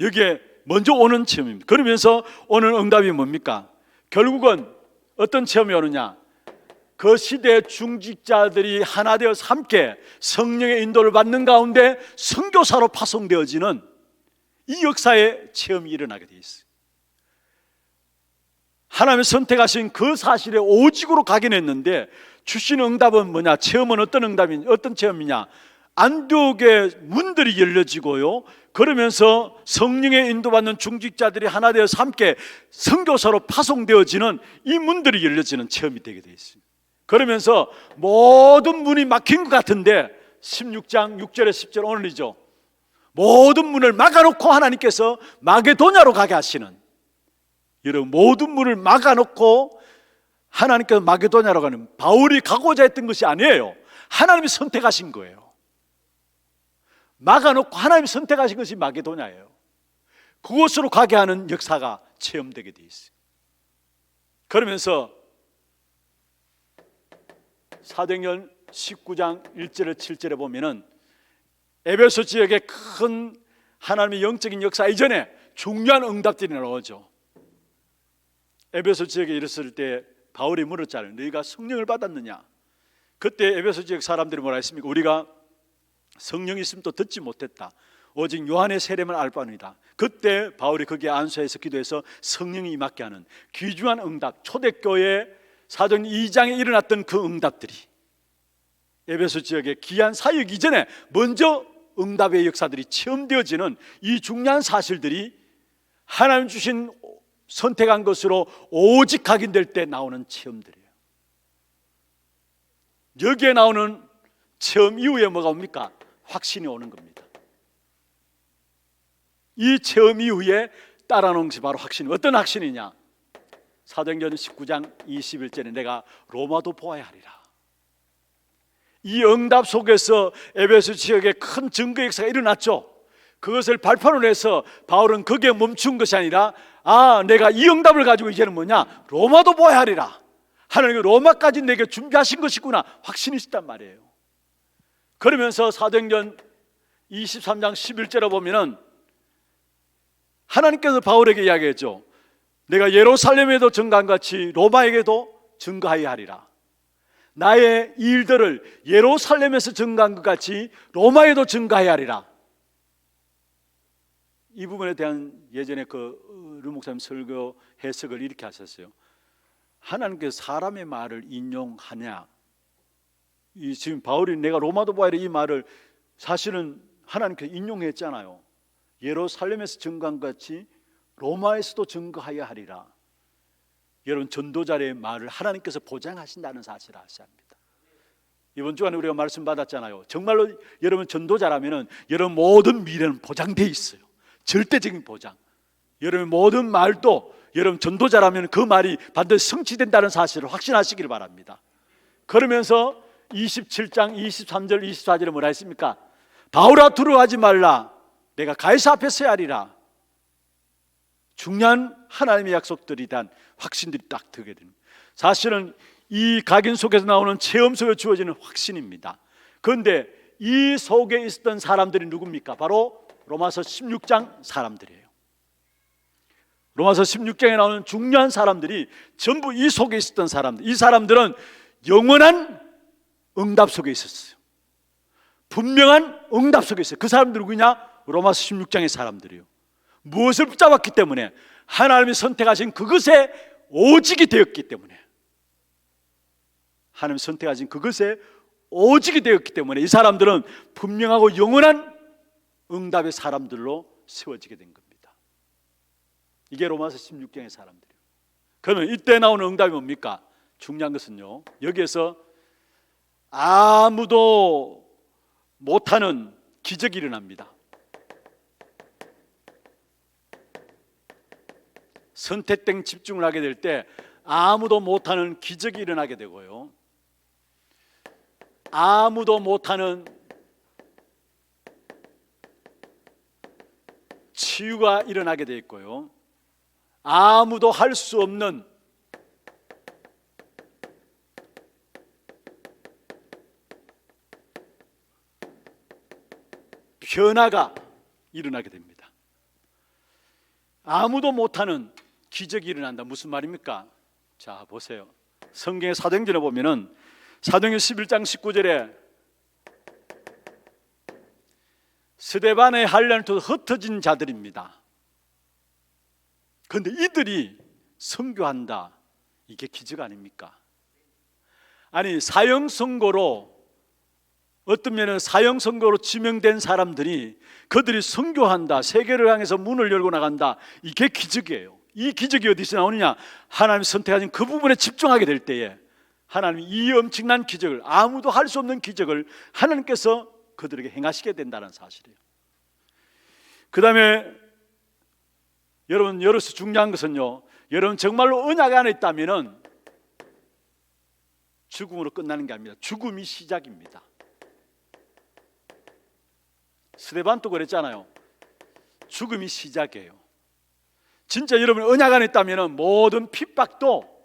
여기에 먼저 오는 체험입니다. 그러면서 오는 응답이 뭡니까? 결국은 어떤 체험이 오느냐? 그 시대의 중직자들이 하나 되어서 함께 성령의 인도를 받는 가운데 선교사로 파송되어지는 이 역사의 체험이 일어나게 되어 있어요. 하나님이 선택하신 그 사실에 오직으로 각인했는데 주신 응답은 뭐냐? 체험은 어떤 체험이냐? 안디옥의 문들이 열려지고요. 그러면서 성령의 인도받는 중직자들이 하나 되어서 함께 선교사로 파송되어지는 이 문들이 열려지는 체험이 되게 되어 있습니다. 그러면서 모든 문이 막힌 것 같은데 16장 6절에 10절 오늘이죠. 모든 문을 막아놓고 하나님께서 마게도냐로 가게 하시는, 여러분 모든 문을 막아놓고 하나님께서 마게도냐로 가는, 바울이 가고자 했던 것이 아니에요. 하나님이 선택하신 거예요. 막아놓고 하나님이 선택하신 것이 마게도냐예요. 그곳으로 가게 하는 역사가 체험되게 돼 있어요. 그러면서 사도행전 19장 1절에 7절에 보면은 에베소 지역의 큰 하나님의 영적인 역사 이전에 중요한 응답들이 나오죠. 에베소 지역에 이르렀을 때 바울이 물었잖아요. 너희가 성령을 받았느냐? 그때 에베소 지역 사람들이 뭐라 했습니까? 우리가 성령이 있음도 듣지 못했다. 오직 요한의 세례만 알 뿐이다. 그때 바울이 거기에 안수해서 기도해서 성령이 임하게 하는 귀중한 응답, 초대교회 사도행전 2장에 일어났던 그 응답들이 에베소 지역의 귀한 사역 이전에 먼저 응답의 역사들이 체험되어지는 이 중요한 사실들이 하나님 주신 선택한 것으로 오직 각인될 때 나오는 체험들이에요. 여기에 나오는 체험 이후에 뭐가 옵니까? 확신이 오는 겁니다. 이 체험 이후에 따라놓은 것이 바로 확신. 어떤 확신이냐? 사도행전 19장 21절에 내가 로마도 보아야 하리라. 이 응답 속에서 에베소 지역에 큰 증거 역사가 일어났죠. 그것을 발판으로 해서 바울은 거기에 멈춘 것이 아니라 내가 이 응답을 가지고 이제는 뭐냐? 로마도 보아야 하리라. 하나님이 로마까지 내게 준비하신 것이구나 확신이 있었단 말이에요. 그러면서 사도행전 23장 11절에 보면은 하나님께서 바울에게 이야기했죠. 내가 예루살렘에도 증거한 같이 로마에게도 증거하여 하리라. 나의 일들을 예루살렘에서 증거한 것 같이 로마에도 증거하여 하리라. 이 부분에 대한 예전에 류 목사님 설교 해석을 이렇게 하셨어요. 하나님께서 사람의 말을 인용하냐? 지금 바울이 내가 로마도 보아야 이 말을 사실은 하나님께서 인용했잖아요. 예루살렘에서 증거한 것 같이 로마에서도 증거하여 하리라. 여러분 전도자의 말을 하나님께서 보장하신다는 사실을 아셔야 합니다. 이번 주간에 우리가 말씀 받았잖아요. 정말로 여러분 전도자라면 여러분 모든 미래는 보장되어 있어요. 절대적인 보장. 여러분 모든 말도 여러분 전도자라면 그 말이 반드시 성취된다는 사실을 확신하시기를 바랍니다. 그러면서 27장 23절 24절에 뭐라 했습니까? 바울아 두려워하지 말라. 내가 가이사 앞에 서야 하리라. 중요한 하나님의 약속들에 대한 확신들이 딱 들게 됩니다. 사실은 이 각인 속에서 나오는 체험 속에 주어지는 확신입니다. 그런데 이 속에 있었던 사람들이 누굽니까? 바로 로마서 16장 사람들이에요. 로마서 16장에 나오는 중요한 사람들이 전부 이 속에 있었던 사람들. 이 사람들은 영원한 응답 속에 있었어요. 분명한 응답 속에 있어요. 그 사람들이 누구냐? 로마서 16장의 사람들이에요. 무엇을 붙잡았기 때문에? 하나님이 선택하신 그것에 오직이 되었기 때문에. 하나님이 선택하신 그것에 오직이 되었기 때문에 이 사람들은 분명하고 영원한 응답의 사람들로 세워지게 된 겁니다. 이게 로마서 16장의 사람들이에요. 그러면 이때 나오는 응답이 뭡니까? 중요한 것은요, 여기에서 아무도 못하는 기적이 일어납니다. 선택된 집중을 하게 될 때 아무도 못하는 기적이 일어나게 되고요, 아무도 못하는 치유가 일어나게 돼 있고요, 아무도 할 수 없는 변화가 일어나게 됩니다. 아무도 못하는 기적이 일어난다. 무슨 말입니까? 자, 보세요. 성경의 사도행전에 보면은 사도행전 11장 19절에 스데반의 한란을 통해 흩어진 자들입니다. 그런데 이들이 선교한다. 이게 기적 아닙니까? 아니, 사형 선고로, 어떤 면은 사형 선고로 지명된 사람들이 그들이 선교한다, 세계를 향해서 문을 열고 나간다. 이게 기적이에요. 이 기적이 어디서 나오느냐? 하나님 선택하신 그 부분에 집중하게 될 때에 하나님이 이 엄청난 기적을, 아무도 할 수 없는 기적을 하나님께서 그들에게 행하시게 된다는 사실이에요. 그 다음에 여러분, 여기서 중요한 것은요, 여러분 정말로 언약 안에 있다면 죽음으로 끝나는 게 아닙니다. 죽음이 시작입니다. 스데반도 그랬잖아요. 죽음이 시작이에요. 진짜 여러분 언약 안에 있다면 모든 핍박도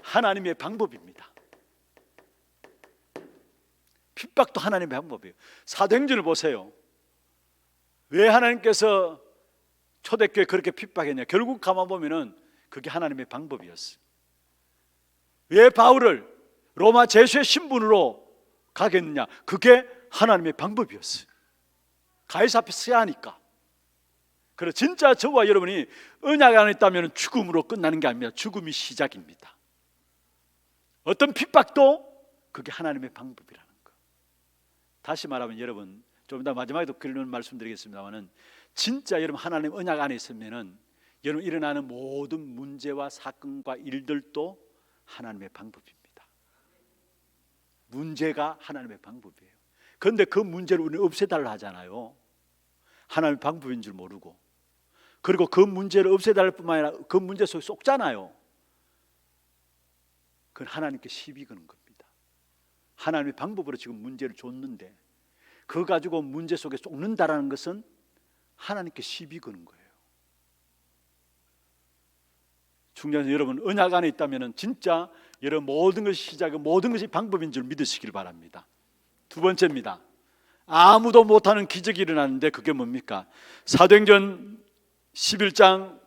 하나님의 방법입니다. 핍박도 하나님의 방법이에요. 사도행전을 보세요. 왜 하나님께서 초대교회 그렇게 핍박했냐? 결국 가만 보면은 그게 하나님의 방법이었어요. 왜 바울을 로마 제수의 신분으로 가게 했느냐? 그게 하나님의 방법이었어요. 가이사 앞에 서야 하니까. 그래서 진짜 저와 여러분이 언약 안에 있다면 죽음으로 끝나는 게 아닙니다. 죽음이 시작입니다. 어떤 핍박도 그게 하나님의 방법이라는 거. 다시 말하면 여러분, 좀 이따 마지막에도 그런 말씀드리겠습니다만은, 진짜 여러분 하나님 언약 안에 있으면은 여러분 일어나는 모든 문제와 사건과 일들도 하나님의 방법입니다. 문제가 하나님의 방법이에요. 그런데 그 문제를 우리는 없애달라 하잖아요. 하나님의 방법인 줄 모르고. 그리고 그 문제를 없애달랄 뿐만 아니라 그 문제 속에 쏙잖아요. 그건 하나님께 시비 거는 겁니다. 하나님의 방법으로 지금 문제를 줬는데 그거 가지고 문제 속에 쏙는다라는 것은 하나님께 시비 거는 거예요. 중요한 여러분, 언약 안에 있다면 진짜 여러분 모든 것이 시작이고 모든 것이 방법인 줄 믿으시길 바랍니다. 두 번째입니다. 아무도 못하는 기적이 일어나는데 그게 뭡니까? 사도행전 11장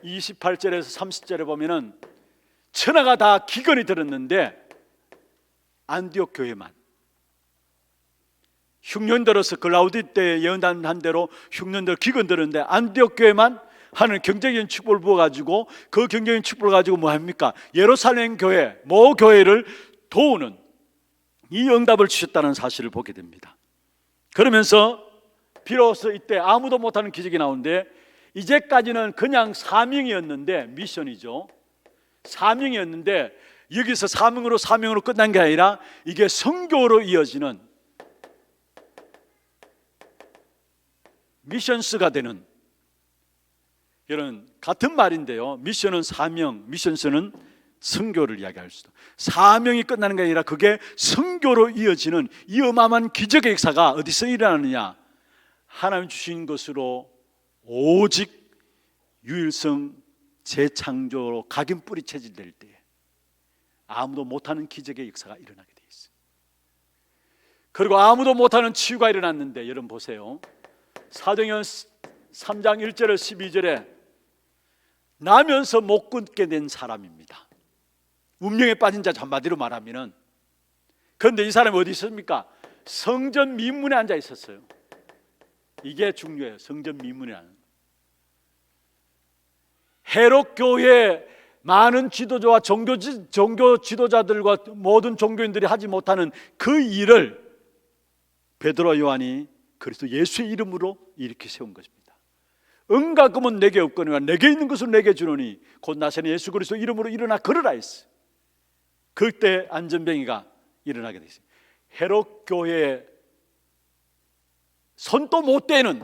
28절에서 30절에 보면은 천하가 다 기근이 들었는데 안디옥 교회만, 흉년들어서 글라우디 때 예언한 대로 흉년들 기근 들었는데 안디옥 교회만 하는 경제적인 축복을 부어가지고 그 경제적인 축복을 가지고 뭐 합니까? 예루살렘 교회, 모 교회를 도우는 이 응답을 주셨다는 사실을 보게 됩니다. 그러면서 비로소 이때 아무도 못하는 기적이 나오는데, 이제까지는 그냥 사명이었는데, 미션이죠. 사명이었는데 여기서 사명으로 끝난 게 아니라 이게 선교로 이어지는 미션스가 되는, 여러분 같은 말인데요, 미션은 사명, 미션스는 선교를 이야기할 수도. 사명이 끝나는 게 아니라 그게 선교로 이어지는 이 어마어마한 기적의 역사가 어디서 일어나느냐? 하나님 주신 것으로 오직 유일성 재창조로 각인뿌리 체질될 때 아무도 못하는 기적의 역사가 일어나게 돼 있어요. 그리고 아무도 못하는 치유가 일어났는데 여러분 보세요. 사도행전 3장 1절에 12절에 나면서 못 끊게 된 사람입니다. 운명에 빠진 자 한마디로 말하면은. 그런데 이 사람이 어디 있습니까? 성전 미문에 앉아 있었어요. 이게 중요해요. 성전 미문이라는. 헤롯 교회 많은 지도자와 종교 지도자들과 모든 종교인들이 하지 못하는 그 일을 베드로와 요한이 그리스도 예수의 이름으로 이렇게 세운 것입니다. 은과 금은 내게 없거니와 내게 있는 것을 내게 주노니 곧 나사렛 예수 그리스도 이름으로 일어나 걸으라 했어요. 그때 안전뱅이가 일어나게 됐어요. 헤롯 교회에 손도 못 대는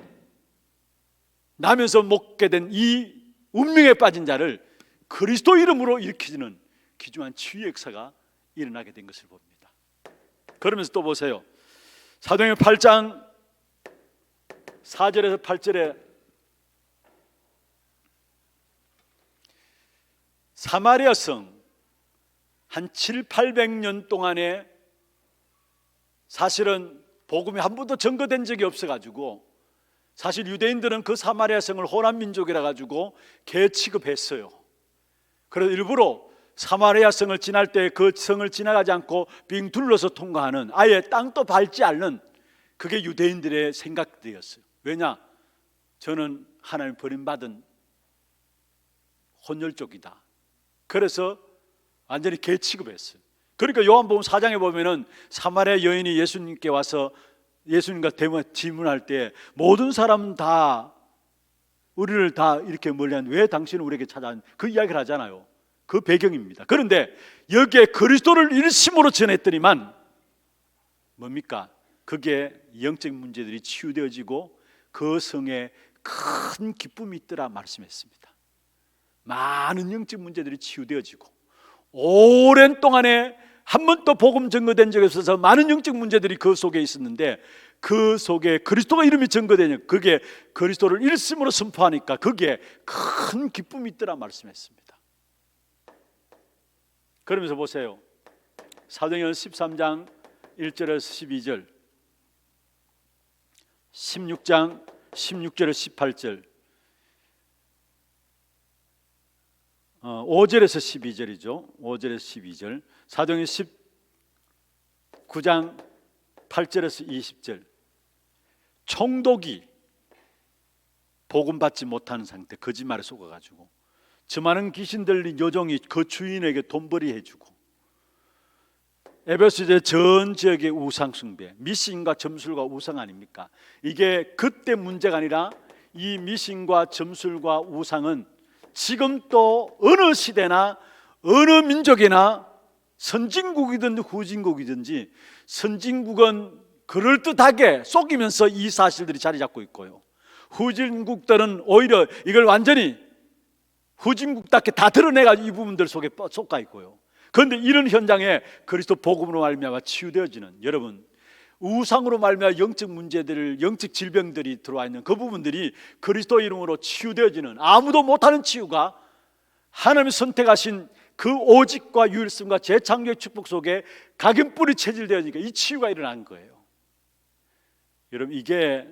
나면서 먹게 된 이 운명에 빠진 자를 그리스도 이름으로 일으키는 귀중한 치유의 역사가 일어나게 된 것을 봅니다. 그러면서 또 보세요. 사도행전 8장 4절에서 8절에 사마리아 성 한 7, 800년 동안에 사실은 복음이 한 번도 전거된 적이 없어가지고 사실 유대인들은 그 사마리아 성을 호남 민족이라 가지고 개 취급했어요. 그래서 일부러 사마리아 성을 지날 때 그 성을 지나가지 않고 빙 둘러서 통과하는, 아예 땅도 밟지 않는, 그게 유대인들의 생각들이었어요. 왜냐? 저는 하나님 버림받은 혼혈족이다. 그래서 완전히 개 취급했어요. 그러니까 요한복음 4장에 보면은 사마리아 여인이 예수님께 와서 예수님과 질문할 때 모든 사람은 다 우리를 다 이렇게 멀리한 왜 당신은 우리에게 찾아온, 그 이야기를 하잖아요. 그 배경입니다. 그런데 여기에 그리스도를 일심으로 전했더니만 뭡니까? 그게 영적 문제들이 치유되어지고 그 성에 큰 기쁨이 있더라 말씀했습니다. 많은 영적 문제들이 치유되어지고 오랜 동안에 한 번도 복음 증거된 적이 없어서 많은 영적 문제들이 그 속에 있었는데 그 속에 그리스도가 이름이 증거되니 그게 그리스도를 일심으로 선포하니까 그게 큰 기쁨이 있더라 말씀했습니다. 그러면서 보세요. 사도행전 13장 1절에서 12절, 16장 16절에서 18절, 5절에서 12절이죠. 5절에서 12절, 사도행전 19장 8절에서 20절. 총독이 복음 받지 못하는 상태, 거짓말에 속아가지고 저 많은 귀신들 요정이 그 주인에게 돈벌이 해주고, 에베소의 전 지역의 우상 숭배, 미신과 점술과 우상 아닙니까? 이게 그때 문제가 아니라 이 미신과 점술과 우상은 지금 또 어느 시대나 어느 민족이나 선진국이든 후진국이든지, 선진국은 그럴듯하게 속이면서 이 사실들이 자리 잡고 있고요, 후진국들은 오히려 이걸 완전히 후진국답게 다 드러내가지고 이 부분들 속에 쏟아 있고요. 그런데 이런 현장에 그리스도 복음으로 말미암아 치유되어지는, 여러분 우상으로 말미암아 영적 문제들, 영적 질병들이 들어와 있는 그 부분들이 그리스도 이름으로 치유되어지는, 아무도 못하는 치유가 하나님이 선택하신 그 오직과 유일성과 재창조의 축복 속에 각인뿌리 체질되어지니까 이 치유가 일어난 거예요. 여러분 이게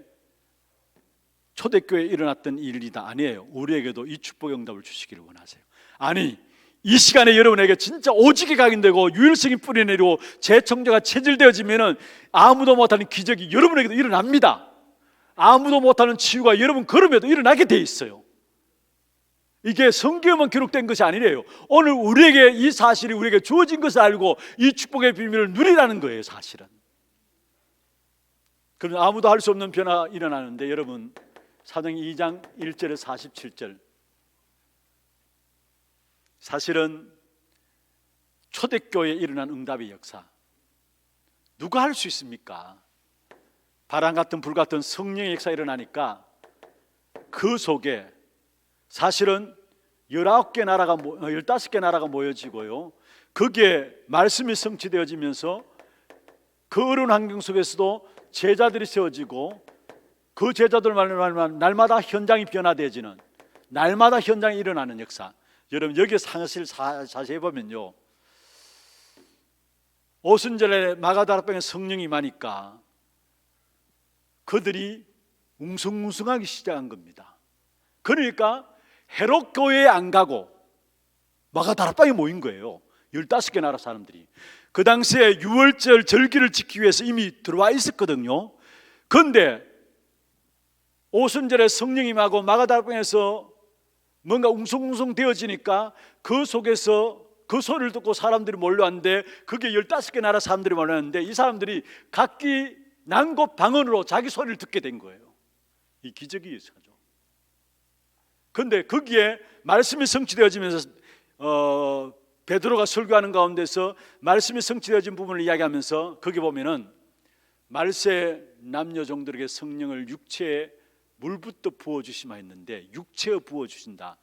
초대교회에 일어났던 일이다 아니에요. 우리에게도 이 축복의 응답을 주시기를 원하세요. 아니, 이 시간에 여러분에게 진짜 오직이 각인되고 유일성이 뿌리내리고 재청조가 체질되어지면은 아무도 못하는 기적이 여러분에게도 일어납니다. 아무도 못하는 치유가 여러분 걸음에도 일어나게 돼 있어요. 이게 성경에만 기록된 것이 아니래요. 오늘 우리에게 이 사실이 우리에게 주어진 것을 알고 이 축복의 비밀을 누리라는 거예요, 사실은. 그럼 아무도 할 수 없는 변화가 일어나는데, 여러분 사도행전 2장 1절에서 47절, 사실은 초대교회에 일어난 응답의 역사 누가 할 수 있습니까? 바람 같은 불 같은 성령의 역사 일어나니까 그 속에 사실은 19개 나라가 15개 나라가 모여지고요, 거기에 말씀이 성취되어지면서 그 어려운 환경 속에서도 제자들이 세워지고 그 제자들 말만 날마다 현장이 변화되어지는, 날마다 현장이 일어나는 역사. 여러분 여기 사실 자세히 보면요, 오순절에 마가다락방에 성령이 임하니까 그들이 웅성웅성하기 시작한 겁니다. 그러니까 헤롯 교회에 안 가고 마가다락방에 모인 거예요. 15개 나라 사람들이. 그 당시에 유월절 절기를 지키기 위해서 이미 들어와 있었거든요. 그런데 오순절에 성령이 임하고 마가다락방에서 뭔가 웅성웅성 되어지니까 그 속에서 그 소리를 듣고 사람들이 몰려왔는데, 그게 15개 나라 사람들이 몰려왔는데, 이 사람들이 각기 난곳 방언으로 자기 소리를 듣게 된 거예요. 이 기적이 있어죠. 그런데 거기에 말씀이 성취되어지면서 베드로가 설교하는 가운데서 말씀이 성취되어진 부분을 이야기하면서 거기 보면은 말세 남녀 종들에게 성령을 육체에 물부터 부어주시마 했는데, 육체에 부어주신다.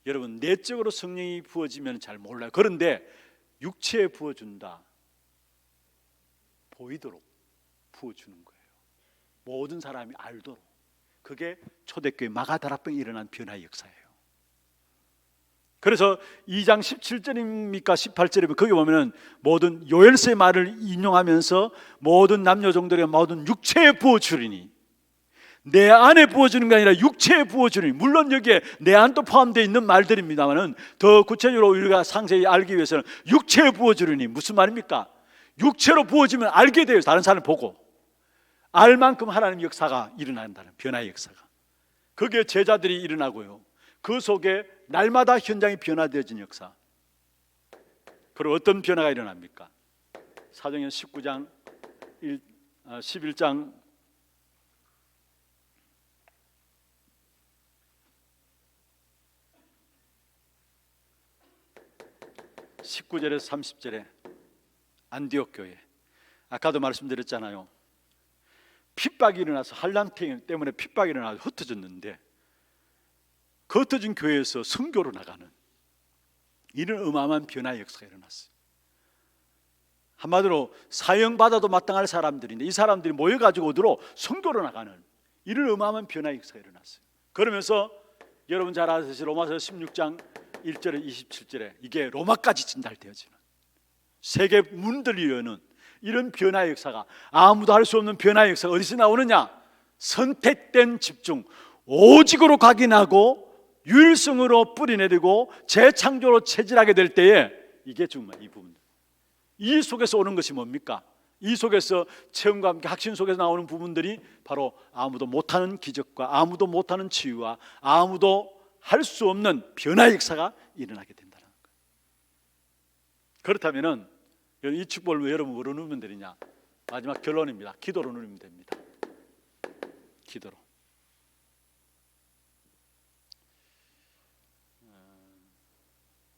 여러분 내적으로 성령이 부어지면 잘 몰라요. 그런데 육체에 부어준다, 보이도록 부어주는 거예요. 모든 사람이 알도록. 그게 초대교회 마가다락방에 일어난 변화의 역사예요. 그래서 2장 17절입니까 18절이면 거기 보면은 모든 요엘서의 말을 인용하면서 모든 남녀 종들에게 모든 육체에 부어주리니, 내 안에 부어주는 게 아니라 육체에 부어주니, 물론 여기에 내 안도 포함되어 있는 말들입니다만은 더 구체적으로 우리가 상세히 알기 위해서는 육체에 부어주니 무슨 말입니까? 육체로 부어지면 알게 돼요. 다른 사람을 보고 알 만큼 하나님의 역사가 일어난다는, 변화의 역사가. 거기에 제자들이 일어나고요, 그 속에 날마다 현장이 변화되어진 역사. 그리고 어떤 변화가 일어납니까? 사도행전 19장 11장 19절에서 30절에 안디옥 교회, 아까도 말씀드렸잖아요. 핍박이 일어나서 한란 때문에 핍박이 일어나서 흩어졌는데, 그 흩어진 교회에서 선교로 나가는 이런 어마어마한 변화의 역사가 일어났어요. 한마디로 사형받아도 마땅할 사람들인데 이 사람들이 모여가지고 어디로 선교로 나가는 이런 어마어마한 변화의 역사가 일어났어요. 그러면서 여러분 잘 아시죠? 로마서 16장 1절에 27절에 이게 로마까지 진달되어지는, 세계 문들이 여는 이런 변화의 역사가, 아무도 할 수 없는 변화의 역사가 어디서 나오느냐? 선택된 집중, 오직으로 각인하고 유일성으로 뿌리내리고 재창조로 체질하게 될 때에, 이게 정말 이 부분, 이 속에서 오는 것이 뭡니까? 이 속에서 체험과 함께 확신 속에서 나오는 부분들이 바로 아무도 못하는 기적과 아무도 못하는 치유와 아무도 할 수 없는 변화의 역사가 일어나게 된다는 거예요. 그렇다면은 이 축복을 왜 여러분 뭐로 누리면 되느냐? 마지막 결론입니다. 기도로 누리면 됩니다. 기도로.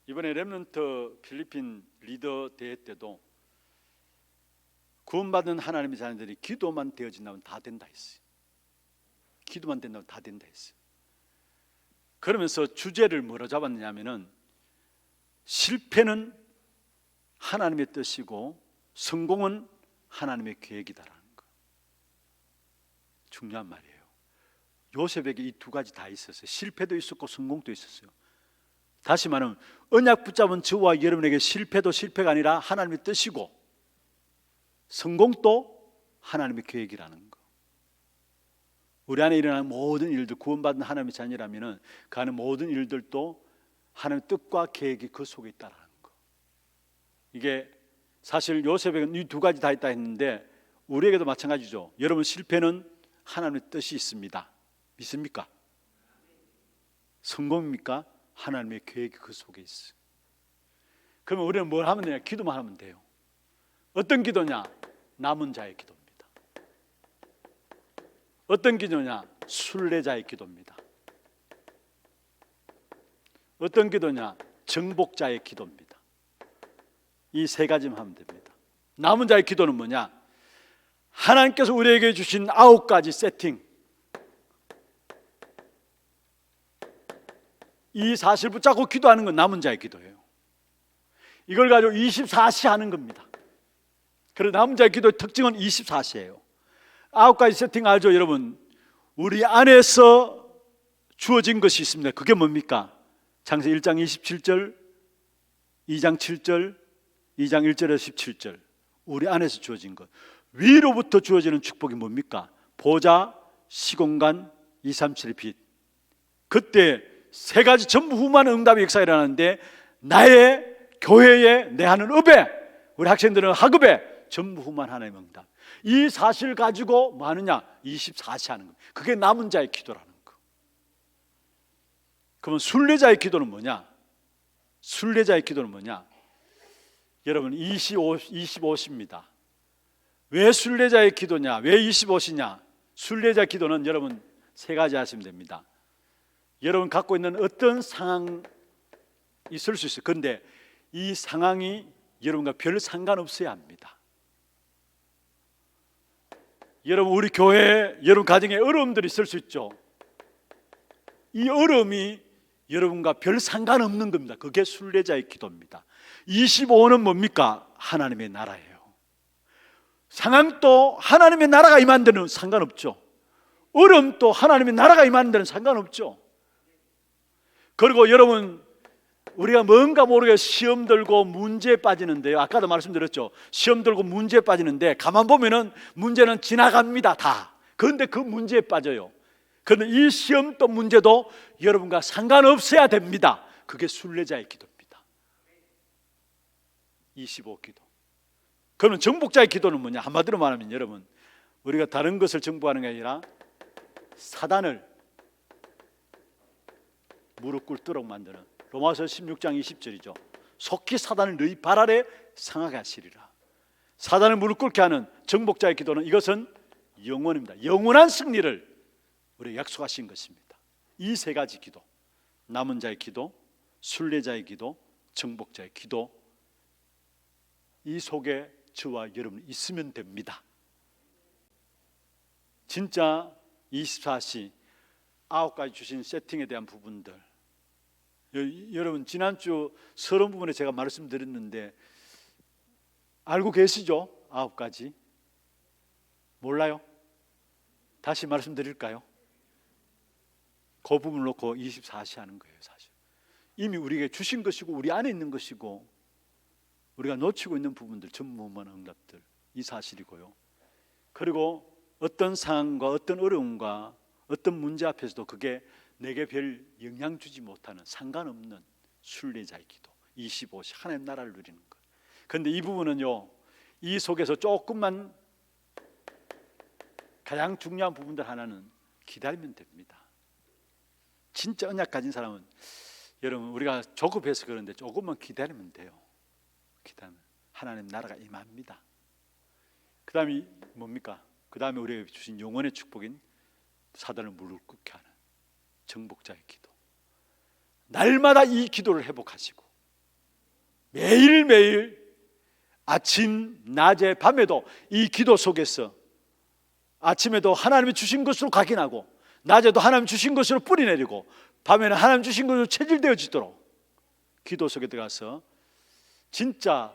이번에 렘넌트 필리핀 리더 대회 때도 구원받은 하나님의 자녀들이 기도만 되어진다면 다 된다 했어요. 기도만 된다면 다 된다 했어요. 그러면서 주제를 뭐로 잡았느냐면은 실패는 하나님의 뜻이고 성공은 하나님의 계획이다라는 거. 중요한 말이에요. 요셉에게 이 두 가지 다 있었어요. 실패도 있었고 성공도 있었어요. 다시 말하면 언약 붙잡은 저와 여러분에게 실패도 실패가 아니라 하나님의 뜻이고 성공도 하나님의 계획이라는 거. 우리 안에 일어나는 모든 일들, 구원받은 하나님의 자녀라면 그 안에 모든 일들도 하나님의 뜻과 계획이 그 속에 있다는 거. 이게 사실 요셉에게는 이 두 가지 다 있다 했는데 우리에게도 마찬가지죠. 여러분, 실패는 하나님의 뜻이 있습니다. 믿습니까? 성공입니까? 하나님의 계획이 그 속에 있어요. 그러면 우리는 뭘 하면 되냐? 기도만 하면 돼요. 어떤 기도냐? 남은 자의 기도입니다. 어떤 기도냐? 순례자의 기도입니다. 어떤 기도냐? 정복자의 기도입니다. 이 세 가지만 하면 됩니다. 남은 자의 기도는 뭐냐? 하나님께서 우리에게 주신 9가지 세팅, 이 사실 붙잡고 기도하는 건 남은 자의 기도예요. 이걸 가지고 24시 하는 겁니다. 그래서 남은 자의 기도의 특징은 24시예요. 9가지 세팅 알죠 여러분? 우리 안에서 주어진 것이 있습니다. 그게 뭡니까? 창세기 1장 27절, 2장 7절, 2장 1절에서 17절. 우리 안에서 주어진 것. 위로부터 주어지는 축복이 뭡니까? 보좌, 시공간, 237의 빛. 그때 세 가지 전부 후만 응답의 역사가 일어나는데 나의 교회에 내 하는 업에, 우리 학생들은 학업에 전부 후만 하나님의 응답. 이 사실을 가지고 뭐 하느냐? 24시 하는 거. 그게 남은 자의 기도라는 거. 그러면 순례자의 기도는 뭐냐? 순례자의 기도는 뭐냐? 여러분 25시입니다. 왜 순례자의 기도냐? 왜 25시냐? 순례자 기도는 여러분 세 가지 하시면 됩니다. 여러분 갖고 있는 어떤 상황이 있을 수 있어요. 그런데 이 상황이 여러분과 별 상관없어야 합니다. 여러분 우리 교회에 여러분 가정에 어려움들이 있을 수 있죠. 이 어려움이 여러분과 별 상관없는 겁니다. 그게 순례자의 기도입니다. 25는 뭡니까? 하나님의 나라예요. 상황도 하나님의 나라가 임하는 데는 상관없죠. 어려움도 하나님의 나라가 임하는 데는 상관없죠. 그리고 여러분 우리가 뭔가 모르게 시험 들고 문제에 빠지는데요. 아까도 말씀드렸죠. 시험 들고 문제에 빠지는데 가만 보면은 문제는 지나갑니다. 다. 그런데 그 문제에 빠져요. 그런데 이 시험도 문제도 여러분과 상관없어야 됩니다. 그게 순례자의 기도입니다. 25 기도. 그러면 정복자의 기도는 뭐냐? 한마디로 말하면 여러분 우리가 다른 것을 정복하는 게 아니라 사단을 무릎 꿇도록 만드는 로마서 16장 20절이죠. 속히 사단을 너희 발 아래 상하게 하시리라. 사단을 무릎 꿇게 하는 정복자의 기도는 이것은 영원입니다. 영원한 승리를 우리에게 약속하신 것입니다. 이 세 가지 기도, 남은 자의 기도, 순례자의 기도, 정복자의 기도, 이 속에 저와 여러분 있으면 됩니다. 진짜 24시 9가지 주신 세팅에 대한 부분들, 여러분 지난주 서론 부분에 제가 말씀드렸는데 알고 계시죠? 9가지 몰라요? 다시 말씀드릴까요? 그 부분을 놓고 24시 하는 거예요. 사실 이미 우리에게 주신 것이고 우리 안에 있는 것이고 우리가 놓치고 있는 부분들 전무후무한 응답들, 이 사실이고요. 그리고 어떤 상황과 어떤 어려움과 어떤 문제 앞에서도 그게 내게 별 영향 주지 못하는 상관없는 순례자의 기도, 25시 하나님 나라를 누리는 것. 그런데 이 부분은요, 이 속에서 조금만 가장 중요한 부분들 하나는 기다리면 됩니다. 진짜 언약 가진 사람은 여러분 우리가 조급해서 그런데 조금만 기다리면 돼요. 기다리면 하나님 나라가 임합니다. 그 다음이 뭡니까? 그 다음에 우리에게 주신 영원의 축복인 사단을 무릎 꿇게 하는 정복자의 기도. 날마다 이 기도를 회복하시고 매일매일 아침, 낮에, 밤에도 이 기도 속에서 아침에도 하나님이 주신 것으로 각인하고 낮에도 하나님 주신 것으로 뿌리내리고 밤에는 하나님 주신 것으로 체질되어지도록 기도 속에 들어가서 진짜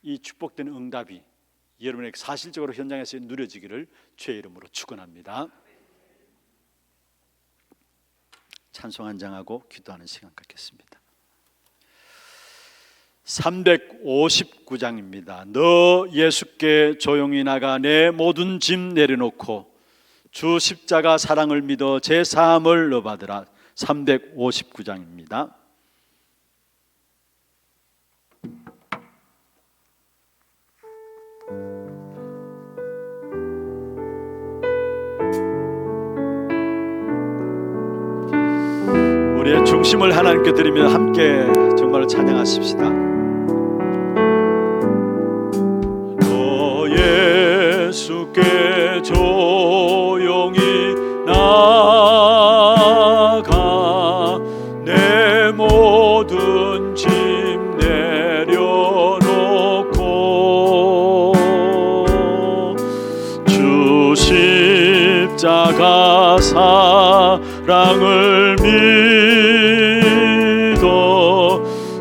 이 축복된 응답이 여러분에게 사실적으로 현장에서 누려지기를 주의 이름으로 축원합니다. 찬송 한 장하고 기도하는 시간 갖겠습니다. 359장입니다. 너 예수께 조용히 나가 내 모든 짐 내려놓고 주 십자가 사랑을 믿어 제 사함을 너 받으라. 359장입니다. 우리의 중심을 하나님께 드리며 함께 정말 찬양하십시다. 너 예수께 조용히 나가 내 모든 짐 내려놓고 주 십자가 사랑을 믿어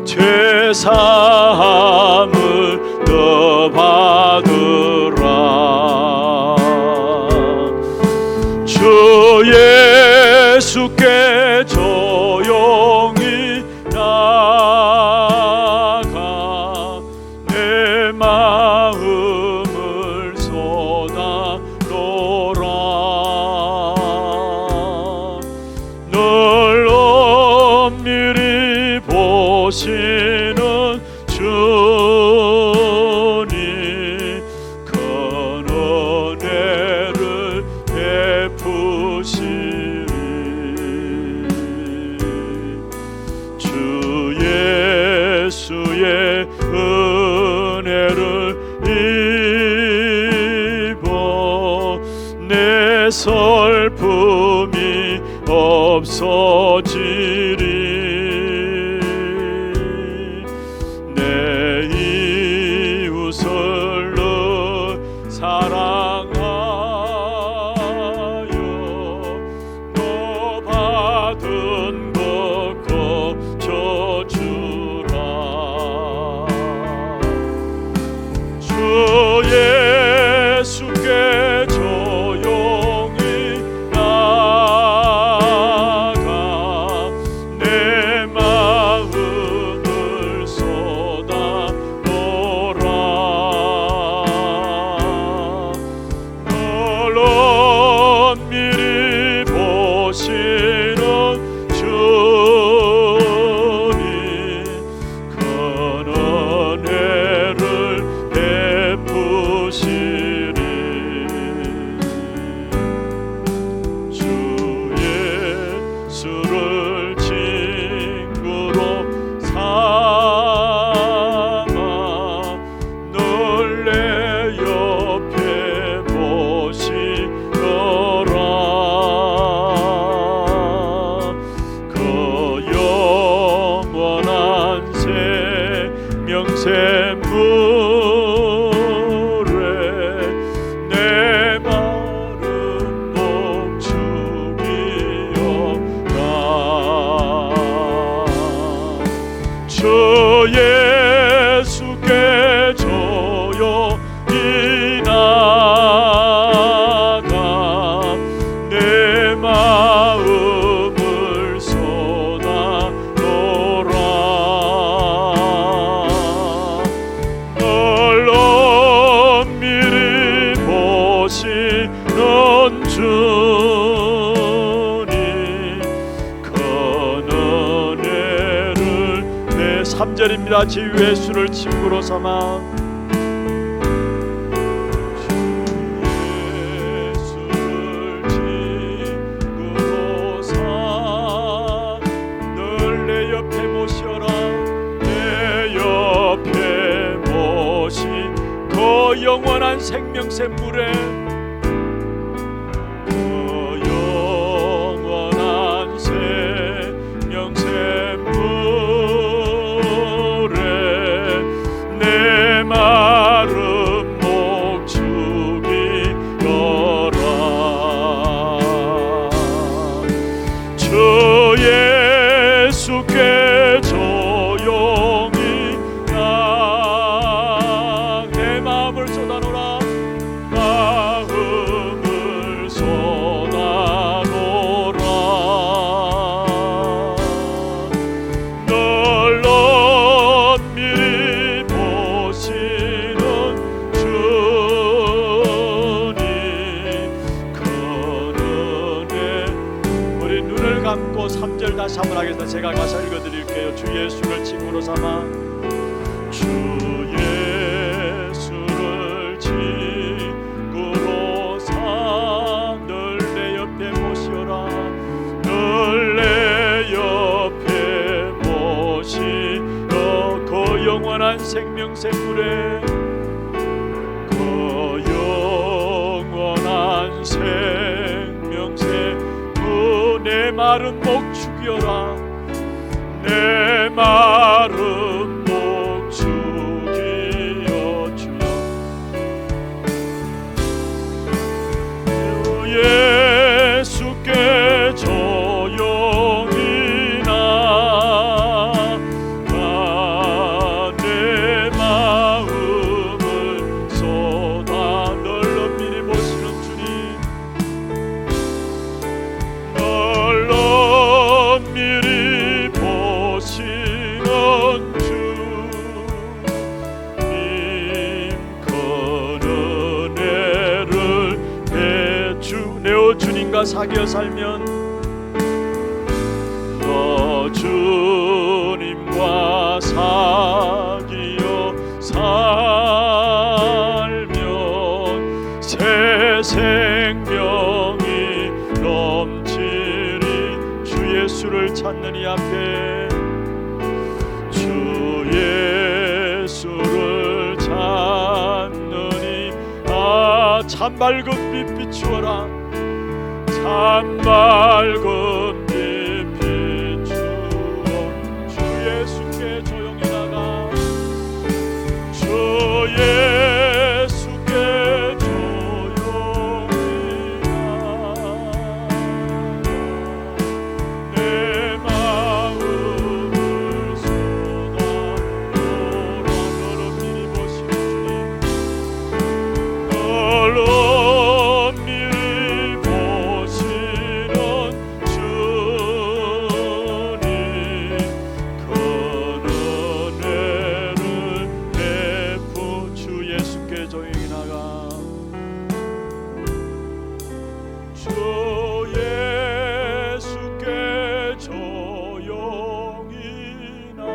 죄 사함을 너 받으라. 주 슬픔이 없어지리. 내 이웃을 늘 사랑하여 너 받은 것 고쳐주라. 주 예수께 조용히 나가 내 마음을 쏟아놓으라. 널 엄밀히 보시는 주님 큰 은혜를 베푸시리. 주 예수를 친구로 삼아 늘 내 옆에 모시더라. 그 영원한 생명샘물에 내 마른 목축이여라. 주 예수께 조용히 나가 내 마음을 쏟아놓으라. 널 엄밀히 보시는 주님 큰 은혜를 내 3절입니다. 주 예수를 친구로 삼아 늘 내 옆에 모셔라. 내 옆에 모시 그 영원한 생명샘물에 그 영원한 생명샘물에 내 마른 목축이여라. 주 예수께 조용히 내 마음을 쏟아놓으라. 마음을 쏟아놓으라. 널 엄밀히 보시는 주님 큰 은혜. 우리 눈을 감고 3절 다시 한번 하겠습니다. 제가 가사 읽어드릴게요. 주 예수를 친구로 삼아 주 예수를 친구로 삼아 늘 내 옆에 모시어라. 늘 내 옆에 모시어 그 영원한 생명샘물에 그 영원한 생명샘물 내 마른 목축이여라. 내 마른 목축이여 주여. 예수께 조용히 나가 내 마음을 쏟아 널 엄밀히 보시는 주님 널 엄밀히 보시는 주님 큰 은혜를 내어 주님과 사귀어 살면 너 주님과 사귀어 살면 새 생명이 넘치리. 주 예수를 찾는 이 앞에 주 예수를 찾는 이 참 밝은 빛 비추어라. 산맑은 빛 비추어 주 예수께 조용히 나가 주 예수께 조용히 나가 내 마음을 쏟아놓으라 너를 미리 보시는 주님 너를 미리 보시는 주님 큰 은혜를 베푸 주 예수께 조용히 나가 주 예수께 조용히 나가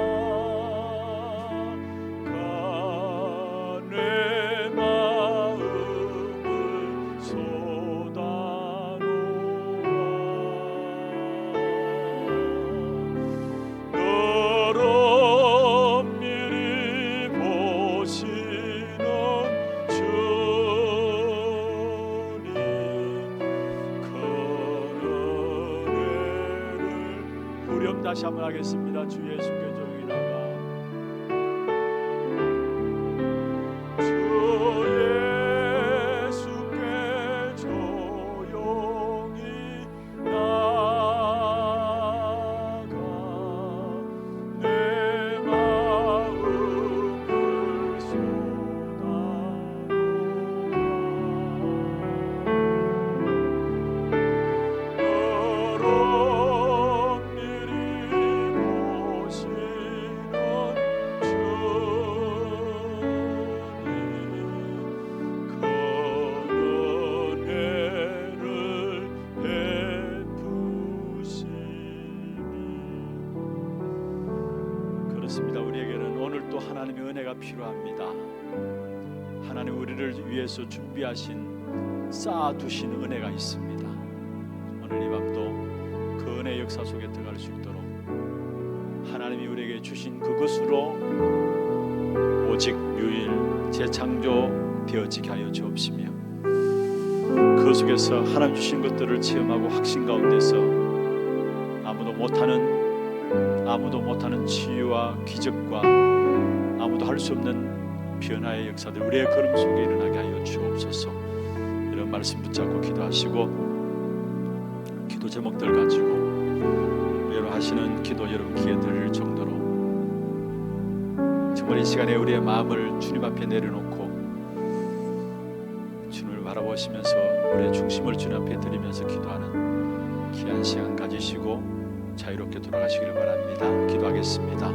내 마음을 쏟아놓아 너를 미리 보시는 주님 큰 은혜를 후렴 다시 한번 하겠습니다. 주 예수께 조용히 나가 주 예수께 조용히 나가 내 마음을 쏟아놓아 너를 미리 보시는 그렇습니다. 우리에게는 오늘 또 하나님의 은혜가 필요합니다. 하나님 우리를 위해서 준비하신 쌓아두신 은혜가 있습니다. 오늘 이 밤도 그 은혜 역사 속에 들어갈 수 있도록 하나님이 우리에게 주신 그것으로 오직 유일 재창조 되어지게 하여 주옵시며 그 속에서 하나님 주신 것들을 체험하고 확신 가운데서 아무도 못하는 치유와 기적과 아무도 할 수 없는 변화의 역사들 우리의 걸음 속에 일어나게 하여 주옵소서. 이런 말씀 붙잡고 기도하시고 기도 제목들 가지고 여러분 하시는 기도 여러분 기회 드릴 정도로 정말 이 시간에 우리의 마음을 주님 앞에 내려놓고 주님을 바라보시면서 우리의 중심을 주님 앞에 드리면서 기도하는 귀한 시간 가지시고 자유롭게 돌아가시기를 바랍니다. 기도하겠습니다.